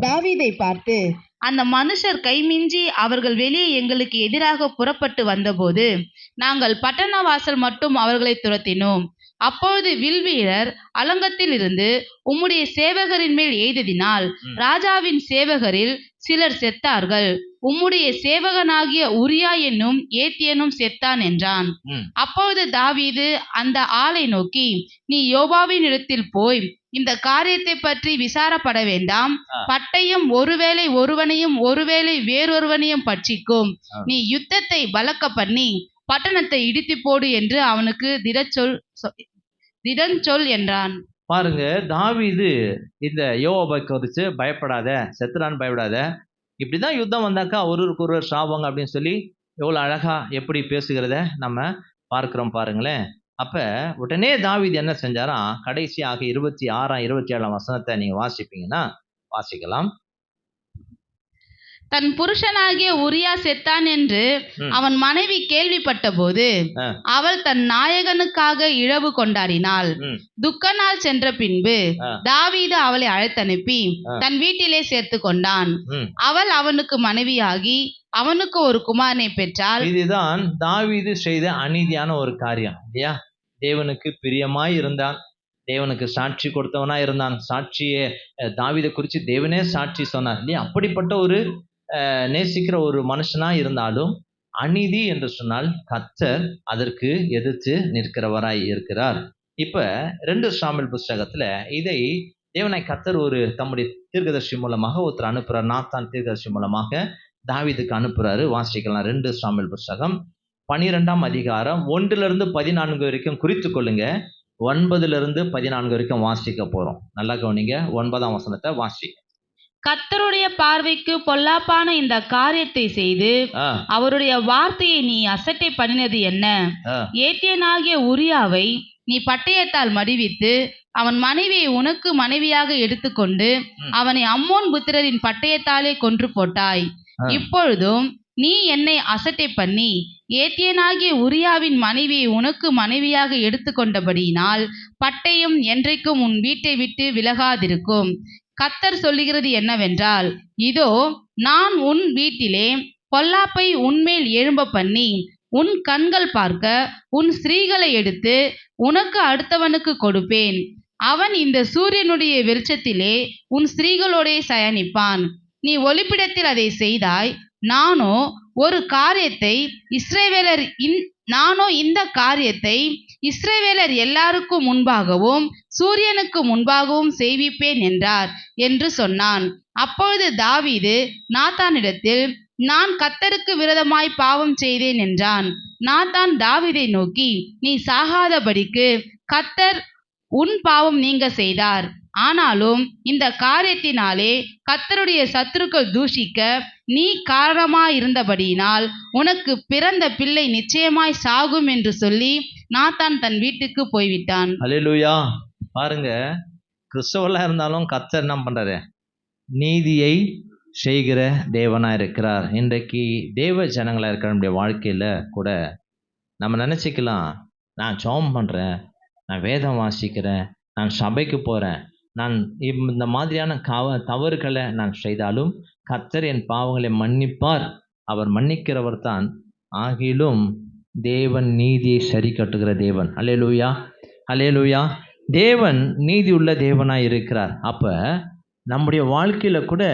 தாவீதை பார்த்து, அந்த மனுஷர் கைமிஞ்சி அவர்கள் வெளியே எங்களுக்கு எதிராக புறப்பட்டு வந்தபோது நாங்கள் பட்டண வாசல் மட்டும் அவர்களை துரத்தினோம். அப்பொழுது வில்வீரர் அலங்கத்திலிருந்து உம்முடைய சேவகரின் மேல் எய்ததினால் ராஜாவின் சேவகரில் சிலர் செத்தார்கள். உம்முடைய சேவகனாகிய உரியா என்னும் ஏத்தியனும் செத்தான் என்றான். அப்பொழுது தாவீது அந்த ஆளை நோக்கி, நீ யோவாபின் இடத்தில் போய் இந்த காரியத்தை பற்றி விசாரப்பட வேண்டாம். பட்டயம் ஒருவேளை ஒருவனையும் ஒருவேளை வேறொருவனையும் பட்சிக்கும். நீ யுத்தத்தை பலக்க பண்ணி பட்டணத்தை இடித்து போடு என்று அவனுக்கு திடஞ்சொல் என்றான். பாருங்க, தாவீது இந்த யோவாபை குறித்து பயப்படாத, செத்துறான்னு பயப்படாத, இப்படிதான் யுத்தம் வந்தாக்கா ஒருவருக்கு ஒருவர் சாவாங்க அப்படின்னு சொல்லி எவ்வளவு அழகா எப்படி பேசுகிறத நம்ம பார்க்கிறோம் பாருங்களேன். அப்ப உடனே தாவீது என்ன செஞ்சாராம், கடைசியாக 26, 27 வசனத்தை நீங்க வாசிப்பீங்கன்னா வாசிக்கலாம். தன் புருஷனாகிய உரியா செத்தான் என்று அவன் மனைவி கேள்விப்பட்ட போது அவள் தன் நாயகனுக்காக இழவு கொண்டாடினாள். துக்க நாள் சென்ற பின்பு தாவீது அவளை அழைத்தனுப்பி தன் வீட்டிலே சேர்த்து கொண்டான். அவள் அவனுக்கு மனைவியாகி அவனுக்கு ஒரு குமாரனை பெற்றாள். இதுதான் தாவீது செய்த அநீதியான ஒரு காரியம் இல்லையா? தேவனுக்கு பிரியமாய் இருந்தான், தேவனுக்கு சாட்சி கொடுத்தவனா இருந்தான், சாட்சியே தாவீதை குறித்து தேவனே சாட்சி சொன்னார் இல்லையா? அப்படிப்பட்ட ஒரு நேசிக்கிற ஒரு மனுஷனா இருந்தாலும் அநீதி என்று சொன்னால் கர்த்தர் அதற்கு எதிர்த்து நிற்கிறவராய் இருக்கிறார். இப்ப 2 சாமுவேல் புஸ்தகத்துல இதை தேவனாய் கர்த்தர் ஒரு தம்முடைய தீர்க்கதரிசி மூலமாக ஒருத்தர் அனுப்புறார். நாத்தான் தீர்க்கதரிசி மூலமாக தாவீதுக்கு அனுப்புறாரு. வாசிக்கலாம். 2 சாமுவேல் புஸ்தகம் 12ஆம் அதிகாரம் 1-14 வரைக்கும் குறித்து கொள்ளுங்க. 9-14 வரைக்கும் வாசிக்க போறோம். நல்லா கவனிங்க. 9ஆம் வசனத்தை வாசி. கர்த்தருடைய பார்வைக்கு பொல்லாப்பான இந்த காரியத்தை செய்து அவருடைய வார்த்தையை நீ அசட்டை பண்ணினது என்ன? ஏத்தியனாகிய உரியாவை நீ பட்டயத்தால் மடிவித்து அவன் மனைவியை உனக்கு மனைவியாக எடுத்துக்கொண்டு அவனை அம்மோன் புத்திரரின் பட்டயத்தாலே கொன்று போட்டாய். இப்பொழுதும் நீ என்னை அசட்டை பண்ணி ஏத்தியனாகிய உரியாவின் மனைவியை உனக்கு மனைவியாக எடுத்துக்கொண்டபடியினால் பட்டயம் என்றைக்கும் உன் வீட்டை விட்டு விலகாதிருக்கும். கர்த்தர் சொல்லுகிறது என்னவென்றால், இதோ நான் உன் வீட்டிலே பொல்லாப்பை உன்மேல் எழும்ப பண்ணி உன் கண்கள் பார்க்க உன் ஸ்திரீகளை எடுத்து உனக்கு அடுத்தவனுக்கு கொடுப்பேன். அவன் இந்த சூரியனுடைய வெளிச்சத்திலே உன் ஸ்திரீகளோடே சயனிப்பான். நீ ஒளிப்பிடத்தில் அதை செய்தாய். நானோ இந்த காரியத்தை இஸ்ரவேலர் எல்லாருக்கும் முன்பாகவும் சூரியனுக்கு முன்பாகவும் செய்விப்பேன் என்றார் என்று சொன்னான். அப்பொழுது தாவீது நாத்தானிடத்தில், நான் கர்த்தருக்கு விரோதமாய் பாவம் செய்தேன் என்றான். நாத்தான் தாவீதை நோக்கி, நீ சாகாதபடிக்கு கர்த்தர் உன் பாவம் நீங்க செய்தார். ஆனாலும் இந்த காரியத்தினாலே கர்த்தருடைய சத்துருக்கள் தூஷிக்க நீ காரணமாயிருந்தபடியினால் உனக்கு பிறந்த பிள்ளை நிச்சயமாய் சாகும் என்று சொல்லி நாத்தான் தன் வீட்டுக்கு போய்விட்டான். அல்லேலூயா. பாருங்க, கிறிஸ்தவர்களா இருந்தாலும் கர்த்தர் என்ன பண்றாரு? நீதியை செய்கிற தேவனா இருக்கிறார். இன்றைக்கு தேவ ஜனங்களா இருக்கிற நம்முடைய வாழ்க்கையில கூட நம்ம நினைச்சுக்கலாம், நான் ஜெபம் பண்றேன், நான் வேதம் வாசிக்கிறேன், நான் சபைக்கு போறேன், நான் இந்த மாதிரியான தவறுகளை நான் செய்தாலும் கர்த்தர் என் பாவங்களை மன்னிப்பார், அவர் மன்னிக்கிறவர் தான். ஆகிலும் தேவன் நீதியை சரி கட்டுகிற தேவன். அல்லேலூயா, அல்லேலூயா. தேவன் நீதி உள்ள தேவனாய் இருக்கிறார். அப்ப நம்முடைய வாழ்க்கையில கூட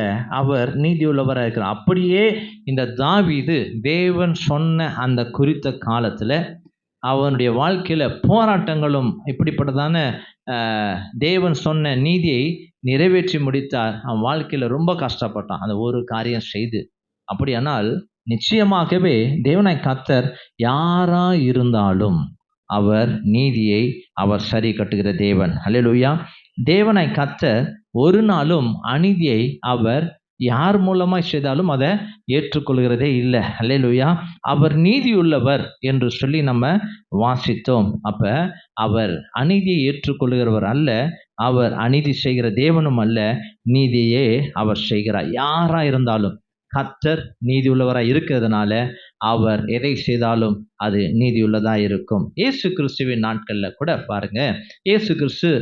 அவர் நீதி உள்ளவராக இருக்கிறார். அப்படியே இந்த தாவீது தேவன் சொன்ன அந்த குறித்த காலத்துல அவனுடைய வாழ்க்கையில போராட்டங்களும் இப்படிப்பட்டதான தேவன் சொன்ன நீதியை நிறைவேற்றி முடித்தார். அவன் வாழ்க்கையில ரொம்ப கஷ்டப்பட்டான் அந்த ஒரு காரியம் செய்து. அப்படியானால் நிச்சயமாகவே தேவனாய் கர்த்தர் யாரா இருந்தாலும் அவர் நீதியை அவர் சரி கட்டுகிற தேவன். அல்லேலூயா. தேவனாய் கர்த்தர் ஒரு நாளும் அநீதியை அவர் யார் மூலமாய் செய்தாலும் அதை ஏற்றுக்கொள்கிறதே இல்லை. அல்லேலூயா. அவர் நீதியுள்ளவர் என்று சொல்லி நம்ம வாசித்தோம். அப்ப அவர் அநீதியை ஏற்றுக்கொள்கிறவர் அல்ல, அவர் அநீதி செய்கிற தேவனும் அல்ல, நீதியே அவர் செய்கிறார். யாரா இருந்தாலும் கர்த்தர் நீதி உள்ளவராய் இருக்கிறதுனால அவர் எதை செய்தாலும் அது நீதியுள்ளதா இருக்கும். இயேசு கிறிஸ்துவின் நாட்கள்ல கூட பாருங்க, இயேசு கிறிஸ்து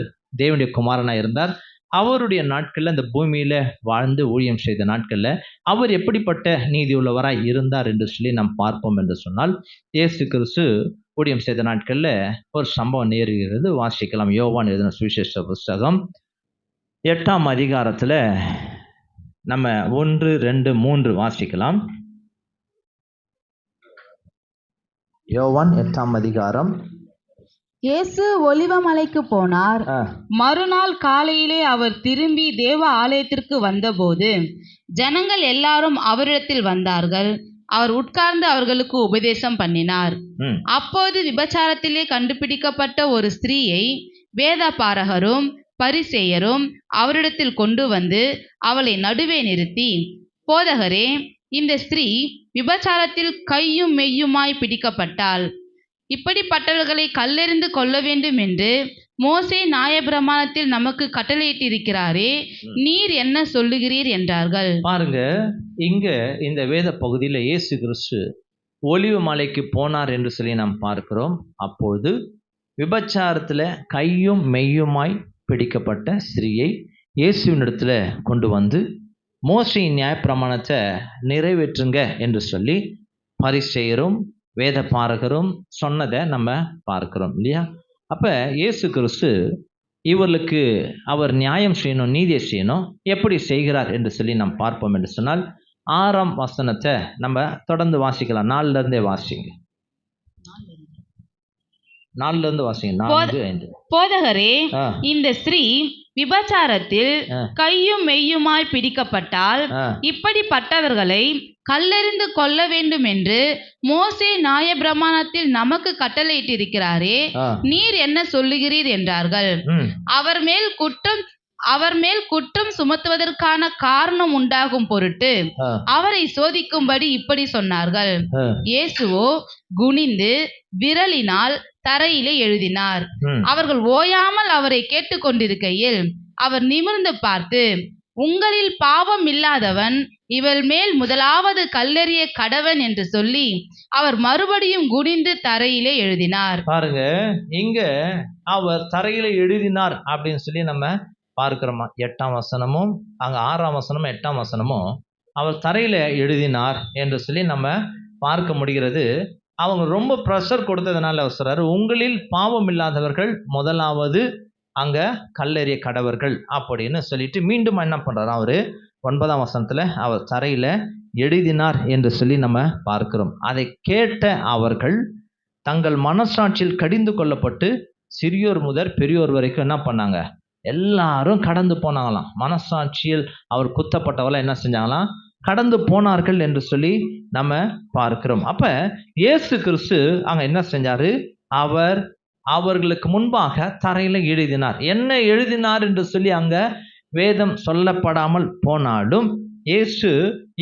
தேவனுடைய குமாரனா இருந்தார். அவருடைய நாட்கள்ல இந்த பூமியில வாழ்ந்து ஊழியம் செய்த நாட்கள்ல அவர் எப்படிப்பட்ட நீதி உள்ளவராய் இருந்தார் என்று சொல்லி நாம் பார்ப்போம் என்று சொன்னால், இயேசு கிறிஸ்து ஊழியம் செய்த நாட்கள்ல ஒரு சம்பவம் நேருகிறது. வாசிக்கலாம். யோவான் எழுதின சுவிசேஷ புஸ்தகம் 8ஆம் அதிகாரத்துல நம்ம 1, 2, 3 வாசிக்கலாம். யோவான் 8ஆம் அதிகாரம். இயேசு ஒலிவமலைக்கு போனார். மறுநாள் காலையிலே அவர் திரும்பி தேவ ஆலயத்திற்கு வந்தபோது ஜனங்கள் எல்லாரும் அவரிடத்தில் வந்தார்கள். அவர் உட்கார்ந்து அவர்களுக்கு உபதேசம் பண்ணினார். அப்போது விபச்சாரத்திலே கண்டுபிடிக்கப்பட்ட ஒரு ஸ்திரீயை வேதபாரகரும் பரிசேயரும் அவரிடத்தில் கொண்டு வந்து அவளை நடுவே நிறுத்தி, போதகரே, இந்த ஸ்திரீ விபச்சாரத்தில் கையும் மெய்யுமாய் பிடிக்கப்பட்டாள். இப்படிப்பட்டவர்களை கல்லெறிந்து கொல்ல வேண்டும் என்று மோசே நியாயப்பிரமாணத்தில் நமக்கு கட்டளையிட்டிருக்கிறாரே, நீர் என்ன சொல்லுகிறீர் என்றார்கள். பாருங்க, இங்க இந்த வேத பகுதியில் இயேசு கிறிஸ்து ஒலிவ மலைக்கு போனார் என்று சொல்லி நாம் பார்க்கிறோம். அப்போது விபச்சாரத்துல கையும் மெய்யுமாய் பிடிக்கப்பட்ட ஸ்திரீயை இயேசுவினிடத்துல கொண்டு வந்து மோசேயின் நியாயப்பிரமாணத்தை நிறைவேற்றுங்க என்று சொல்லி பரிசேயரும் வேத பாரகரும் சொன்னதை நம்ம பார்க்கிறோம் இல்லையா? அப்ப இயேசு கிறிஸ்து இவர்களுக்கு அவர் நியாயம் செய்யணும், நீதியை செய்யணும். எப்படி செய்கிறார் என்று சொல்லி நாம் பார்ப்போம் என்று சொன்னால் 6ஆம் வசனத்தை நம்ம தொடர்ந்து வாசிக்கலாம். 4ல இருந்தே வாசிங்க. 4ல இருந்து வாசிங்க. 4, 5. போதகரே, இந்த ஸ்திரீ விபச்சாரத்தில் கையும் மெய்யுமாய் பிடிக்கப்பட்டால் இப்படிப்பட்டவர்களை கல்லெறிந்து கொல்ல வேண்டும் என்று மோசே நியாயப்பிரமாணத்தில் நமக்கு கட்டளையிட்டிருக்கிறாரே, நீர் என்ன சொல்லுகிறீர் என்றார்கள். அவர் மேல் குற்றம் சுமத்துவதற்கான காரணம் உண்டாகும் பொருட்டு அவரை சோதிக்கும்படி இப்படி சொன்னார்கள். இயேசுவோ குனிந்து விரலினால் தரையிலே எழுதினார். அவர்கள் ஓயாமல் அவரை கேட்டுக்கொண்டிருக்கையில் அவர் நிமிர்ந்து பார்த்து, உங்களில் பாவம் இல்லாதவன் இவள் மேல் முதலாவது கல்லெறிய கடவன் என்று சொல்லி அவர் மறுபடியும் குனிந்து தரையிலே எழுதினார். பாருங்க, இங்க அவர் தரையில எழுதினார் அப்படின்னு சொல்லி நம்ம பார்க்கிறோமா? 8ஆம் வசனமும் அங்க 6ஆம் வசனமும் 8ஆம் வசனமும் அவர் தரையில எழுதினார் என்று சொல்லி நம்ம பார்க்க முடிகிறது. அவங்க ரொம்ப ப்ரெஷர் கொடுத்ததுனால அவர் சொல்றாரு, உங்களில் பாவம் இல்லாதவர்கள் முதலாவது அங்க கல்லெறிய கடவர்கள் அப்படின்னு சொல்லிட்டு மீண்டும் என்ன பண்றாரு, அவரு 9ஆம் வசனத்துல அவர் தரையில எழுதினார் என்று சொல்லி நம்ம பார்க்கிறோம். அதை கேட்ட அவர்கள் தங்கள் மனசாட்சியில் கடிந்து கொள்ளப்பட்டு சிறியோர் முதல் பெரியோர் வரைக்கும் என்ன பண்ணாங்க, எல்லாரும் கடந்து போனாங்களாம். மனசாட்சியில் அவர் குத்தப்பட்டவெல்லாம் என்ன செஞ்சாங்களாம், கடந்து போனார்கள் என்று சொல்லி நம்ம பார்க்கிறோம். அப்ப இயேசு கிறிஸ்து அங்க என்ன செஞ்சாரு, அவர்களுக்கு முன்பாக தரையில எழுதினார். என்ன எழுதினார் என்று சொல்லி அங்க வேதம் சொல்லப்படாமல் போனாலும் இயேசு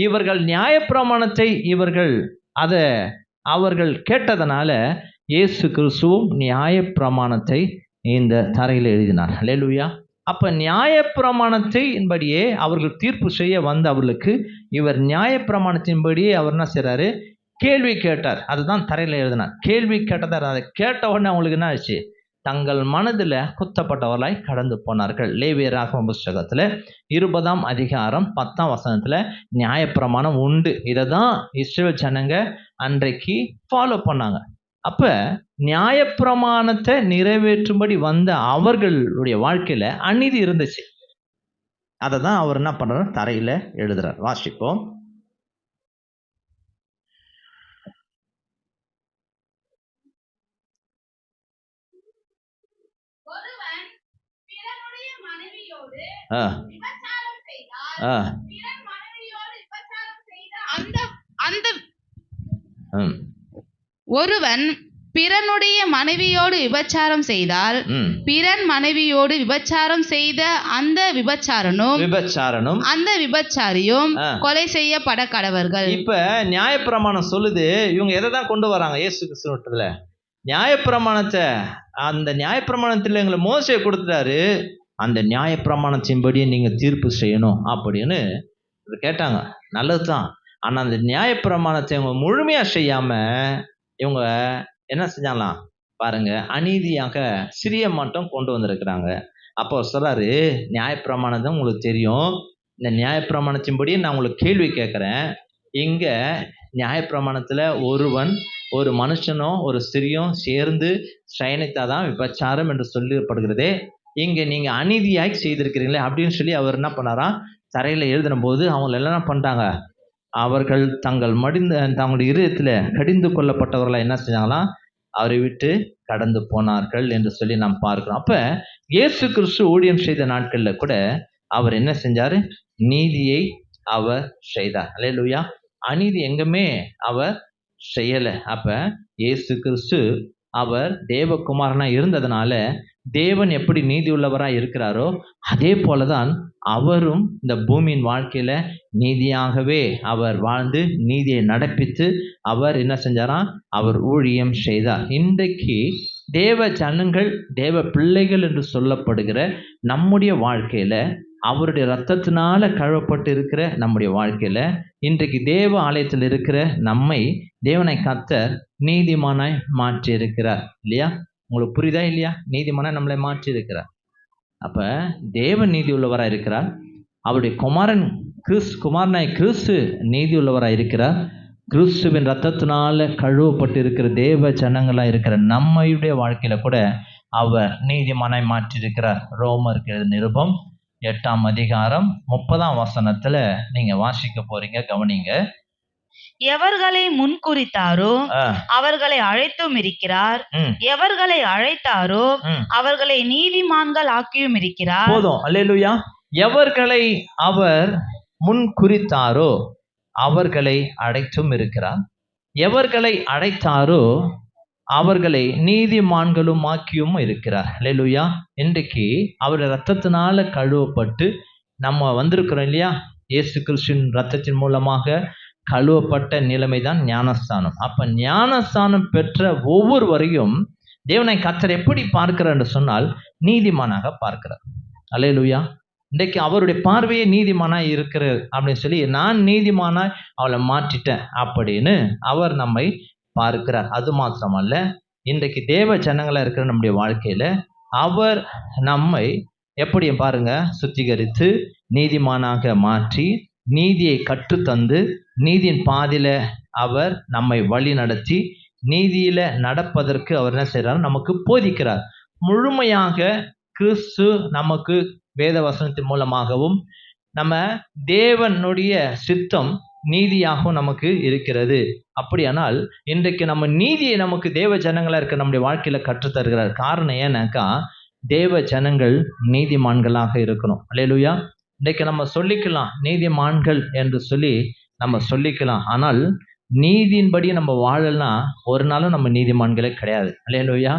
இவர்கள் நியாயப்பிரமாணத்தை அவர்கள் கேட்டதனால இயேசு கிறிஸ்துவும் நியாயப்பிரமாணத்தை இந்த தரையில எழுதினார். அல்லேலூயா. அப்ப நியாயப்பிரமாணத்தின்படியே அவர்கள் தீர்ப்பு செய்ய வந்த அவர்களுக்கு இவர் நியாயப்பிரமாணத்தின்படியே அவர் என்ன செய்றாரு, கேள்வி கேட்டார். அதுதான் தரையில எழுதினார். கேள்வி கேட்டதார். அதை கேட்ட உடனே அவங்களுக்கு என்ன ஆச்சு, தங்கள் மனதில் குத்தப்பட்டவர்களாய் கடந்து போனார்கள். லேவியராகம புஸ்தகத்துல 20ஆம் அதிகாரம் 10ஆம் வசனத்துல நியாயப்பிரமாணம் உண்டு. இதை தான் இஸ்ரவேல் ஜனங்க அன்றைக்கு ஃபாலோ பண்ணாங்க. அப்ப நியாயப்பிரமாணத்தை நிறைவேற்றும்படி வந்த அவர்களுடைய வாழ்க்கையில அநீதி இருந்துச்சு. அதை தான் அவர் என்ன பண்றாரு, தரையில எழுதுறார். வாசிப்போம். ஒருவன் பிறனுடைய மனைவியோடு விபச்சாரம் செய்தால் பிறன் மனைவியோடு விபச்சாரம் செய்த அந்த விபச்சாரனும் அந்த விபச்சாரியும் கொலை செய்யப்பட கடவர்கள். இப்ப நியாயப்பிரமாணம் சொல்லுது, இவங்க எதை தான் கொண்டு வராங்க இயேசு கிறிஸ்துவிடத்துல, நியாயப்பிரமாணத்தை. அந்த நியாயப்பிரமாணத்துல எங்களை மோசே கொடுத்துட்டாரு, அந்த நியாயப்பிரமாணத்தின்படியே நீங்க தீர்ப்பு செய்யணும் அப்படின்னு கேட்டாங்க. நல்லதுதான். ஆனா அந்த நியாயப்பிரமாணத்தை இவங்க முழுமையா செய்யாம இவங்க என்ன செஞ்சாலாம் பாருங்க, அநீதியாக சிறிய மட்டும் கொண்டு வந்திருக்கிறாங்க. அப்போ சொல்றாரு, நியாயப்பிரமாணத்தை உங்களுக்கு தெரியும், இந்த நியாயப்பிரமாணத்தின்படி நான் உங்களுக்கு கேள்வி கேட்கிறேன். இங்க நியாயப்பிரமாணத்துல ஒருவன் ஒரு மனுஷனும் ஒரு ஸ்திரியும் சேர்ந்து சயனித்தாதான் விபச்சாரம் என்று சொல்லப்படுகிறதே. இங்கே நீங்க அநீதியாய் செய்திருக்கிறீங்களே அப்படின்னு சொல்லி அவர் என்ன பண்ணாராம், தரையில எழுதின போது அவங்க எல்லாம் என்ன பண்ணிட்டாங்க, அவர்கள் தங்களுடைய இருதயத்துல கடிந்து கொள்ளப்பட்டவர்களா என்ன செஞ்சாங்களாம், அவரை விட்டு கடந்து போனார்கள் என்று சொல்லி நாம் பார்க்கிறோம். அப்ப இயேசு கிறிஸ்து ஊழியம் செய்த நாட்கள்ல கூட அவர் என்ன செஞ்சாரு, நீதியை அவர் செய்தார். அல்லேலூயா. அநீதி எங்குமே அவர் செய்யல. அப்ப இயேசு கிறிஸ்து அவர் தேவகுமாரனா இருந்ததுனால தேவன் எப்படி நீதி உள்ளவரா இருக்கிறாரோ அதே போலதான் அவரும் இந்த பூமியின் வாழ்க்கையில நீதியாகவே அவர் வாழ்ந்து நீதியை நடப்பித்து அவர் என்ன செஞ்சாராம், அவர் ஊழியம் செய்தார். இன்றைக்கு தேவ ஜனங்கள் தேவ பிள்ளைகள் என்று சொல்லப்படுகிற நம்முடைய வாழ்க்கையில அவருடைய இரத்தத்தினால கழுவப்பட்டு இருக்கிற நம்முடைய வாழ்க்கையில இன்றைக்கு தேவ ஆலயத்தில் இருக்கிற நம்மை தேவனை கர்த்தர் நீதிமானாய் மாற்றி இருக்கிறார். இல்லையா? உங்களுக்கு புரியுதா இல்லையா? நீதிமானாய் நம்மளை மாற்றி இருக்கிறார். அப்ப தேவன் நீதி உள்ளவராக இருக்கிறார். அவருடைய குமாரனாய் கிறிஸ்து நீதி உள்ளவராக இருக்கிறார். கிறிஸ்துவின் இரத்தத்தினால கழுவப்பட்டு இருக்கிற தேவ ஜனங்களா இருக்கிற நம்முடைய வாழ்க்கையில கூட அவர் நீதிமானாய் மாற்றி இருக்கிறார். ரோமருக்கு எழுதின நிருபம் 8ஆம் அதிகாரம் 30ஆம் வசனத்துல நீங்க வாசிக்க போறீங்க, கவனிங்க. எவர்களை முன்குறித்தாரோ அவர்களை அழைத்தும் இருக்கிறார், எவர்களை அழைத்தாரோ அவர்களை நீதிமான்கள் ஆக்கியும் இருக்கிறார். போதும். அல்லேலூயா. எவர்களை அவர் முன் குறித்தாரோ அவர்களை அழைத்தும் இருக்கிறார், எவர்களை அழைத்தாரோ அவர்களை நீதிமான்களும் ஆக்கியும் இருக்கிறார். அல்லேலூயா. இன்றைக்கு அவருடைய இரத்தத்தினால கழுவப்பட்டு நம்ம வந்திருக்கிறோம் இல்லையா? இயேசு கிறிஸ்துவின் இரத்தத்தின் மூலமாக கழுவப்பட்ட நிலைமை தான் ஞானஸ்தானம். அப்ப ஞானஸ்தானம் பெற்ற ஒவ்வொருவரையும் தேவனை கர்த்தர் எப்படி பார்க்கிறார் என்று சொன்னால் நீதிமானாக பார்க்கிறார். அல்லேலூயா. இன்றைக்கு அவருடைய பார்வையே நீதிமானாய் இருக்கிறது அப்படின்னு சொல்லி, நான் நீதிமானாய் அவளை மாற்றிட்டேன் அப்படின்னு அவர் நம்மை பார்க்கிறார். அது மாத்திரமல்ல, இன்றைக்கு தேவ ஜனங்களா இருக்கிற நம்முடைய வாழ்க்கையில அவர் நம்மை எப்படி பாருங்க சுத்திகரித்து நீதிமானாக மாற்றி நீதியை கற்றுத்தந்து நீதியின் பாதையில அவர் நம்மை வழி நடத்தி நீதியில நடப்பதற்கு அவர் என்ன செய்யறார், நமக்கு போதிக்கிறார். முழுமையாக கிறிஸ்து நமக்கு வேத வசனத்தின் மூலமாகவும் நம்ம தேவனுடைய சித்தம் நீதியாகவும் நமக்கு இருக்கிறது. அப்படியானால் இன்றைக்கு நம்ம நீதியை நமக்கு தேவ ஜனங்களா இருக்க நம்முடைய வாழ்க்கையில கற்றுத்தருகிறார். காரணம் ஏன்னாக்கா, தேவ ஜனங்கள் நீதிமான்களாக இருக்கணும். அல்லேலூயா. இன்றைக்கு நம்ம சொல்லிக்கலாம் நீதிமான்கள் என்று சொல்லி நம்ம சொல்லிக்கலாம். ஆனால் நீதியின்படி நம்ம வாழலாம் ஒரு நாளும் நம்ம நீதிமான்களே கிடையாது. அல்லேலூயா.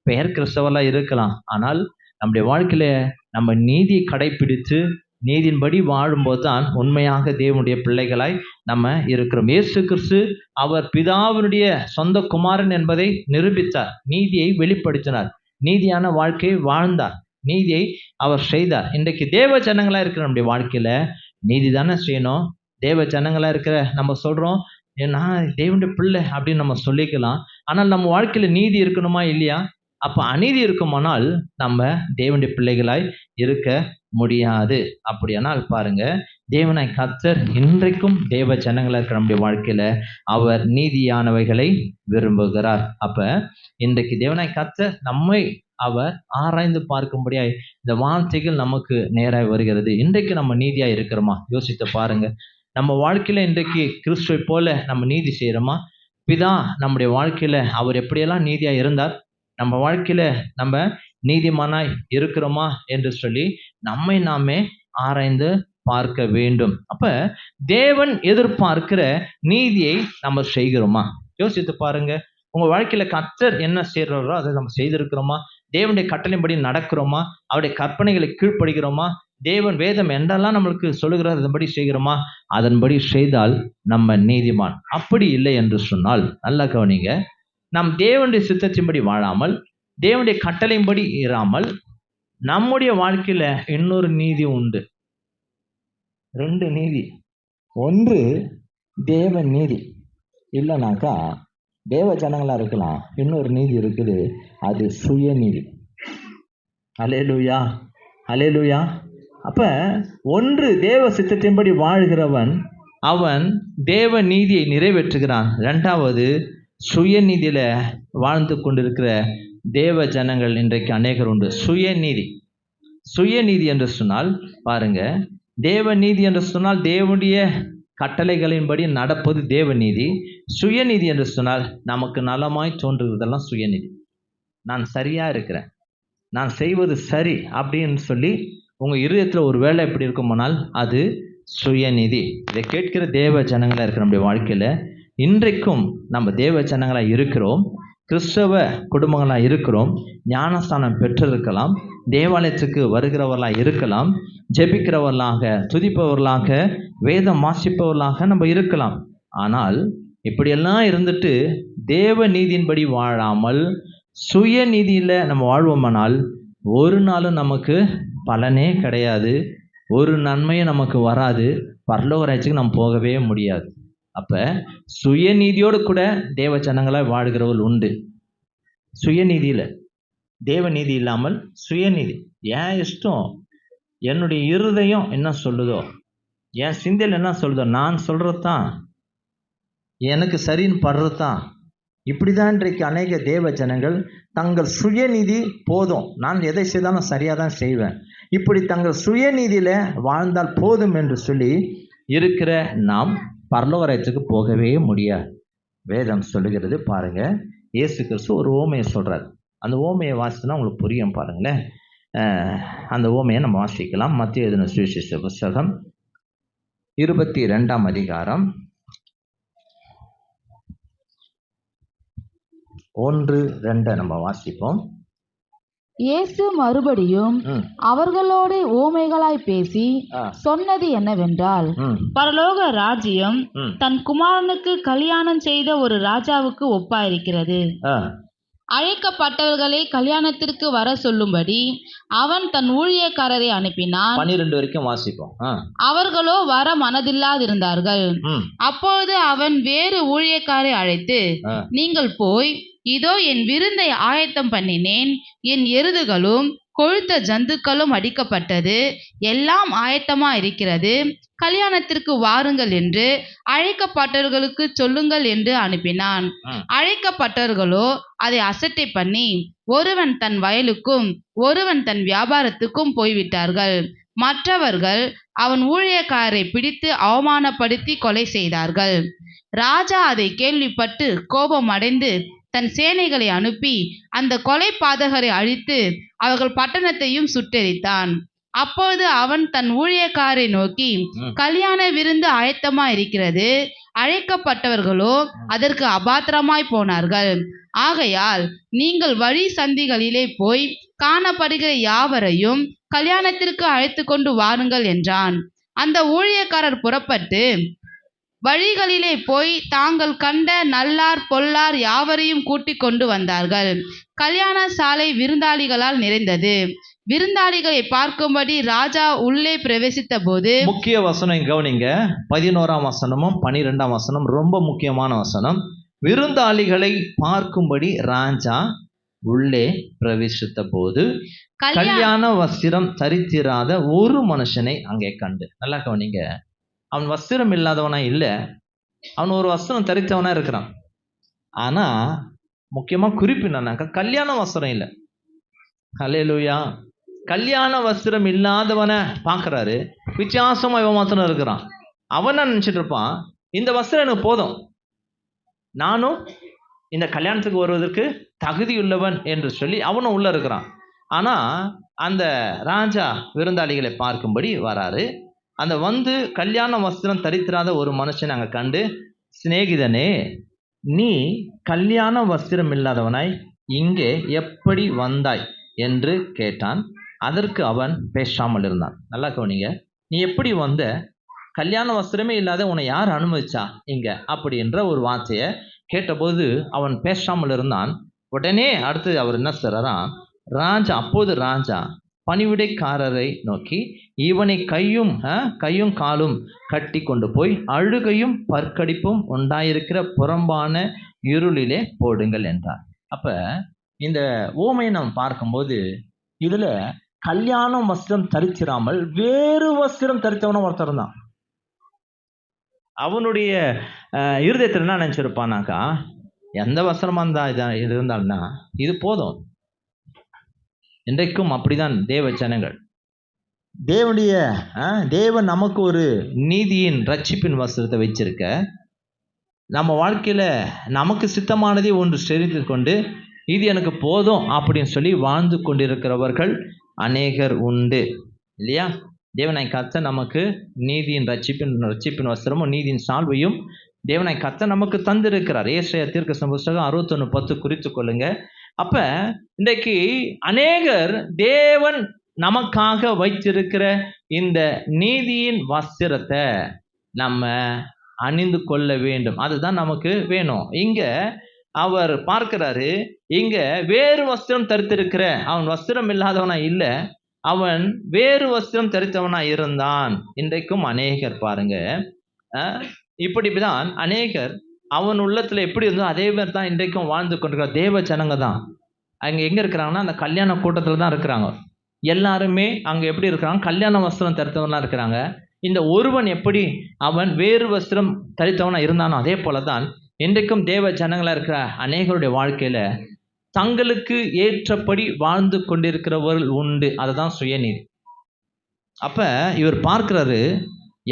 பெயர் கிறிஸ்தவர்களா இருக்கலாம், ஆனால் நம்முடைய வாழ்க்கையில நம்ம நீதியை கடைபிடித்து நீதியின்படி வாழும்போது தான் உண்மையாக தேவனுடைய பிள்ளைகளாய் நம்ம இருக்கிறோம். இயேசு கிறிஸ்து அவர் பிதாவினுடைய சொந்த குமாரன் என்பதை நிரூபித்தார், நீதியை வெளிப்படுத்தினார், நீதியான வாழ்க்கையை வாழ்ந்தார், நீதியை அவர் செய்தார். இன்றைக்கு தேவ ஜனங்களா இருக்கிற நம்முடைய வாழ்க்கையில நீதி தானே செய்யணும். தேவ ஜனங்களா இருக்கிற நம்ம சொல்றோம் நான் தேவனுடைய பிள்ளை அப்படின்னு நம்ம சொல்லிக்கலாம், ஆனால் நம்ம வாழ்க்கையில நீதி இருக்கணுமா இல்லையா? அப்ப அநீதி இருக்குமானால் நம்ம தேவனுடைய பிள்ளைகளாய் இருக்க முடியாது. அப்படியானால் பாருங்க, தேவனாய் கர்த்தர் இன்றைக்கும் தேவ ஜனங்களா இருக்கிற நம்முடைய வாழ்க்கையில அவர் நீதியானவைகளை விரும்புகிறார். அப்ப இன்றைக்கு தேவனாய் கர்த்தர் நம்மை அவர் ஆராய்ந்து பார்க்கும்படியாய் இந்த வார்த்தைகள் நமக்கு நேராய் வருகிறது. இன்றைக்கு நம்ம நீதியா இருக்கிறோமா யோசித்து பாருங்க. நம்ம வாழ்க்கையில இன்றைக்கு கிறிஸ்துவை போல நம்ம நீதி செய்யறோமா? பிதா நம்முடைய வாழ்க்கையில அவர் எப்படியெல்லாம் நீதியா இருந்தார், நம்ம வாழ்க்கையில நம்ம நீதிமானாய் இருக்கிறோமா என்று சொல்லி நம்மை நாமே ஆராய்ந்து பார்க்க வேண்டும். அப்ப தேவன் எதிர்பார்க்கிற நீதியை நம்ம செய்கிறோமா? யோசித்து பாருங்க. உங்க வாழ்க்கையில கர்த்தர் என்ன செய்யறாரோ அதை நம்ம செய்திருக்கிறோமா? தேவனுடைய கட்டளைப்படி நடக்கிறோமா? அவருடைய கற்பனைகளை கீழ்ப்படுகிறோமா? தேவன் வேதம் என்றெல்லாம் நம்மளுக்கு சொல்லுகிறார் அதன்படி செய்கிறோமா? அதன்படி செய்தால் நம்ம நீதிமான். அப்படி இல்லை என்று சொன்னால் நல்லா கவனிங்க, நாம் தேவனுடைய சித்தத்தின்படி வாழாமல் தேவனுடைய கட்டளையின்படி இராமல் நம்முடைய வாழ்க்கையில இன்னொரு நீதி உண்டு. ரெண்டு நீதி. ஒன்று தேவ நீதி, இல்லைனாக்கா தேவ ஜனங்களா இருக்கலாம். இன்னொரு நீதி இருக்குது, அது சுயநீதி. அல்லேலூயா, அல்லேலூயா. அப்ப ஒன்று தேவ சித்தத்தின்படி வாழ்கிறவன் அவன் தேவ நீதியை நிறைவேற்றுகிறான். இரண்டாவது சுயநீதியில் வாழ்ந்து கொண்டிருக்கிற தேவ ஜனங்கள் இன்றைக்கு அநேகர் உண்டு. சுயநீதி என்று சொன்னால் பாருங்க, தேவ நீதி என்று சொன்னால் தேவனுடைய கட்டளைகளின்படி நடப்பது தேவநீதி. சுயநீதி என்று சொன்னால் நமக்கு நலமாய் தோன்றுவதெல்லாம் சுயநீதி. நான் சரியா இருக்கிறேன், நான் செய்வது சரி அப்படின்னு சொல்லி உங்க இருதயத்தில் ஒரு வேலை எப்படி இருக்குமானால் அது சுயநீதி. இதை கேட்கிற தேவ ஜனங்களாக இருக்கிற நம்முடைய வாழ்க்கையில் இன்றைக்கும் நம்ம தேவ ஜனங்களாக இருக்கிறோம், கிறிஸ்தவ குடும்பங்களாக இருக்கிறோம், ஞானஸ்தானம் பெற்றிருக்கலாம், தேவாலயத்துக்கு வருகிறவர்களாக இருக்கலாம், ஜெபிக்கிறவர்களாக, துதிப்பவர்களாக, வேதம் வாசிப்பவர்களாக நம்ம இருக்கலாம். ஆனால் இப்படியெல்லாம் இருந்துட்டு தேவ நீதியின்படி வாழாமல் சுயநீதியில் நம்ம வாழ்வோமானால் ஒரு நாளும் நமக்கு பலனே கிடையாது, ஒரு நன்மையும் நமக்கு வராது, பரலோக ராஜ்யத்துக்கு நம்ம போகவே முடியாது. அப்போ சுயநீதியோடு கூட தேவ ஜனங்களாக வாழ்கிறவர்கள் உண்டு. சுயநீதியில், தேவ நீதி இல்லாமல் சுயநீதி, என் இஷ்டம், என்னுடைய இருதயம் என்ன சொல்லுதோ, என் சிந்தையில் என்ன சொல்லுதோ, நான் சொல்கிறது தான், எனக்கு சரின்னு படுறது தான். இப்படி தான் இன்றைக்கு அநேக தேவ ஜனங்கள் தங்கள் சுயநீதி போதும், நான் எதை செய்தாலும் சரியாக தான் செய்வேன், இப்படி தங்கள் சுயநீதியில் வாழ்ந்தால் போதும் என்று சொல்லி இருக்கிற நாம் பரலோக ராஜ்யத்துக்கு போகவே முடியாது. வேதம் சொல்லுகிறது பாருங்க, இயேசு கிறிஸ்து ஒரு ஓமையை சொல்றார். அந்த ஓமையை வாசித்தா உங்களுக்கு புரியும். பாருங்களேன், அந்த ஓமையை நம்ம வாசிக்கலாம். மத்திய எழுதின சுவிசேஷ புஸ்தகம் 22ஆம் அதிகாரம் 1-2 நம்ம வாசிப்போம். இயேசு மறுபடியும் அவர்களோடு ஓமைகளாய் பேசி சொன்னது என்னவென்றால், பரலோக ராஜ்யம் தன் குமாரனுக்கு கல்யாணம் செய்த ஒரு ராஜாவுக்கு ஒப்பாயிருக்கிறது. அழைக்கப்பட்டவர்களை கல்யாணத்திற்கு வர சொல்லும்படி அவன் தன் ஊழியக்காரரை அனுப்பினான். 12 வரைக்கும் வாசிப்போம். அவர்களோ வர மனதில்லாதிருந்தார்கள். அப்பொழுது அவன் வேறு ஊழியக்காரை அழைத்து, நீங்கள் போய், இதோ என் விருந்தை ஆயத்தம் பண்ணினேன், என் எருதுகளும் கொழுத்த ஜந்துக்களும் அடிக்கப்பட்டது, எல்லாம் ஆயத்தமா இருக்கிறது, கல்யாணத்திற்கு வாருங்கள் என்று அழைக்கப்பட்டவர்களுக்கு சொல்லுங்கள் என்று அனுப்பினான். அழைக்கப்பட்டவர்களோ அதை அசட்டை பண்ணி ஒருவன் தன் வயலுக்கும் ஒருவன் தன் வியாபாரத்துக்கும் போய்விட்டார்கள். மற்றவர்கள் அவன் ஊழியக்காரரை பிடித்து அவமானப்படுத்தி கொலை செய்தார்கள். ராஜா அதை கேள்விப்பட்டு கோபம் அடைந்து தன் சேனைகளை அனுப்பி அந்த கொலை பாதகரை அழித்து அவர்கள் பட்டணத்தையும் சுட்டெரித்தான். அப்பொழுது அவன் தன் ஊழியக்காரை நோக்கி, கல்யாண விருந்து ஆயத்தமா இருக்கிறது, அழைக்கப்பட்டவர்களோ அதற்கு அபாத்திரமாய் போனார்கள். ஆகையால் நீங்கள் வழி சந்திகளிலே போய் காணப்படுகிற யாவரையும் கல்யாணத்திற்கு அழைத்து கொண்டு வாருங்கள் என்றான். அந்த ஊழியக்காரர் புறப்பட்டு வழிகளிலே போய் தாங்கள் கண்ட நல்லார் பொல்லார் யாவரையும் கூட்டிக் கொண்டு வந்தார்கள். கல்யாண சாலை விருந்தாளிகளால் நிறைந்தது. விருந்தாளிகளை பார்க்கும்படி ராஜா உள்ளே பிரவேசித்த போது, முக்கிய வசனம் கவனிங்க, 11ஆம் வசனமும் 12ஆம் வசனம் ரொம்ப முக்கியமான வசனம். விருந்தாளிகளை பார்க்கும்படி ராஜா உள்ளே பிரவேசித்த போது கல்யாண வஸ்திரம் தரித்திராத ஒரு மனுஷனை அங்கே கண்டு. நல்லா கவனிங்க, அவன் வஸ்திரம் இல்லாதவனா இல்லை, அவன் ஒரு வஸ்திரம் தரித்தவனா இருக்கிறான். ஆனா முக்கியமா குறிப்பு என்னன்னாக்கா, கல்யாண வஸ்திரம் இல்லை. ஹல்லேலூயா. கல்யாண வஸ்திரம் இல்லாதவனை பார்க்குறாரு, வித்தியாசமா இவன் மாத்திரம் இருக்கிறான். அவன் நினைச்சிட்டு இருப்பான், இந்த வஸ்திரம் எனக்கு போதும், நானும் இந்த கல்யாணத்துக்கு வருவதற்கு தகுதியுள்ளவன் என்று சொல்லி அவனும் உள்ள இருக்கிறான். ஆனா அந்த ராஜா விருந்தாளிகளை பார்க்கும்படி வராரு. அந்த வந்து கல்யாண வஸ்திரம் தரித்திராத ஒரு மனுஷன் அங்கே கண்டு, சிநேகிதனே, நீ கல்யாண வஸ்திரம் இல்லாதவனாய் இங்கே எப்படி வந்தாய் என்று கேட்டான். அதற்கு அவன் பேசாமல் இருந்தான். நல்லா கவனிங்க, நீ எப்படி வந்த, கல்யாண வஸ்திரமே இல்லாத உன்னை யார் அனுமதிச்சா இங்க அப்படின்ற ஒரு வார்த்தையை கேட்டபோது அவன் பேசாமல் இருந்தான். உடனே அடுத்து அவர் என்ன சொல்றாராம், அப்போது ராஜா பணிவிடைக்காரரை நோக்கி, இவனை கையும் காலும் கட்டி கொண்டு போய் அழுகையும் பற்கடிப்பும் உண்டாயிருக்கிற புறம்பான இருளிலே போடுங்கள் என்றார். அப்ப இந்த ஓமையை நாம் பார்க்கும்போது இதுல கல்யாணம் வஸ்திரம் தரிச்சிராமல் வேறு வஸ்திரம் தரித்தவனும் ஒருத்தர் தான். அவனுடைய இருதயத்தில் என்ன நினைச்சிருப்பானாக்கா, எந்த வஸ்திரமாக இருந்தால்னா இது போதும். இன்றைக்கும் அப்படிதான் தேவ ஜனங்கள். தேவன் நமக்கு ஒரு நீதியின் ரட்சிப்பின் வஸ்திரத்தை வச்சிருக்க, நம்ம வாழ்க்கையில் நமக்கு சித்தமானதை ஒன்று தெரிந்து கொண்டு இது எனக்கு போதும் அப்படின்னு சொல்லி வாழ்ந்து கொண்டிருக்கிறவர்கள் அநேகர் உண்டு இல்லையா? தேவனாய் கர்த்தர் நமக்கு நீதியின் ரட்சிப்பின் வஸ்திரமும் நீதியின் சால்வையும் தேவனாய் கர்த்தர் நமக்கு தந்திருக்கிறார். ஏசாயா தீர்க்கதரிசன புஸ்தகம் 61:10 குறித்து கொள்ளுங்க. அப்ப இன்றைக்கு அநேகர் தேவன் நமக்காக வைத்திருக்கிற இந்த நீதியின் வஸ்திரத்தை நம்ம அணிந்து கொள்ள வேண்டும். அதுதான் நமக்கு வேணும். இங்க அவர் பார்க்கிறாரு, இங்க வேறு வஸ்திரம் தரித்திருக்கிற அவன் வஸ்திரம் இல்லாதவனா இல்லை, அவன் வேறு வஸ்திரம் தரித்தவனா இருந்தான். இன்றைக்கும் அநேகர் பாருங்க, இப்படிதான் அநேகர் அவன் உள்ளத்துல எப்படி இருந்தோ அதே மாதிரி தான் இன்றைக்கும் வாழ்ந்து கொண்டிருக்கிற தேவ ஜனங்க தான். அங்கே எங்க இருக்கிறாங்கன்னா அந்த கல்யாண கூட்டத்துல தான் இருக்கிறாங்க. எல்லாருமே அங்க எப்படி இருக்கிறாங்க? கல்யாண வஸ்திரம் தரித்தவனா இருக்கிறாங்க. இந்த ஒருவன் எப்படி அவன் வேறு வஸ்திரம் தரித்தவனா இருந்தானோ அதே போலதான் இன்றைக்கும் தேவ ஜனங்களா இருக்கிற அநேகருடைய வாழ்க்கையில தங்களுக்கு ஏற்றபடி வாழ்ந்து கொண்டிருக்கிறவர்கள் உண்டு. அதுதான் சுயநீதி. அப்ப இவர் பார்க்கிறாரு,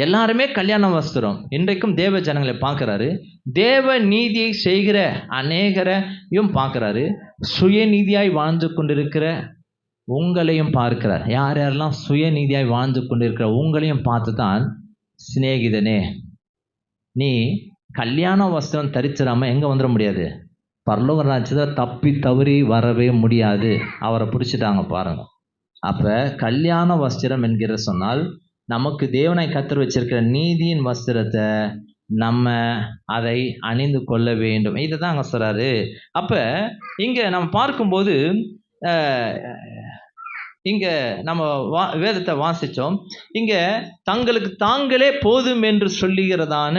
எல்லாருமே கல்யாண வஸ்திரம். இன்றைக்கும் தேவ ஜனங்களை பார்க்கிறாரு, தேவ நீதியை செய்கிற அநேகரையும் பார்க்கிறாரு, சுயநீதியாய் வாழ்ந்து கொண்டிருக்கிற உங்களையும் பார்க்கிறார். யார் யாரெல்லாம் சுயநீதியாய் வாழ்ந்து கொண்டிருக்கிற உங்களையும் பார்த்து தான், சிநேகிதனே, நீ கல்யாண வஸ்திரம் தரிச்சிடாம எங்க வந்துட முடியாது, பரலோக ராஜ்யத்தை தப்பி தவறி வரவே முடியாது. அவரை பிடிச்சிட்டாங்க பாருங்க. அப்ப கல்யாண வஸ்திரம் என்கிற சொன்னால் நமக்கு தேவனாய் கர்த்தர் வச்சிருக்கிற நீதியின் வஸ்திரத்தை நம்ம அதை அணிந்து கொள்ள வேண்டும். இதை தான் அங்கே சொல்றாரு. அப்ப இங்க நம்ம பார்க்கும்போது இங்க நம்ம வேதத்தை வாசிச்சோம். இங்க தங்களுக்கு தாங்களே போதும் என்று சொல்லுகிறதான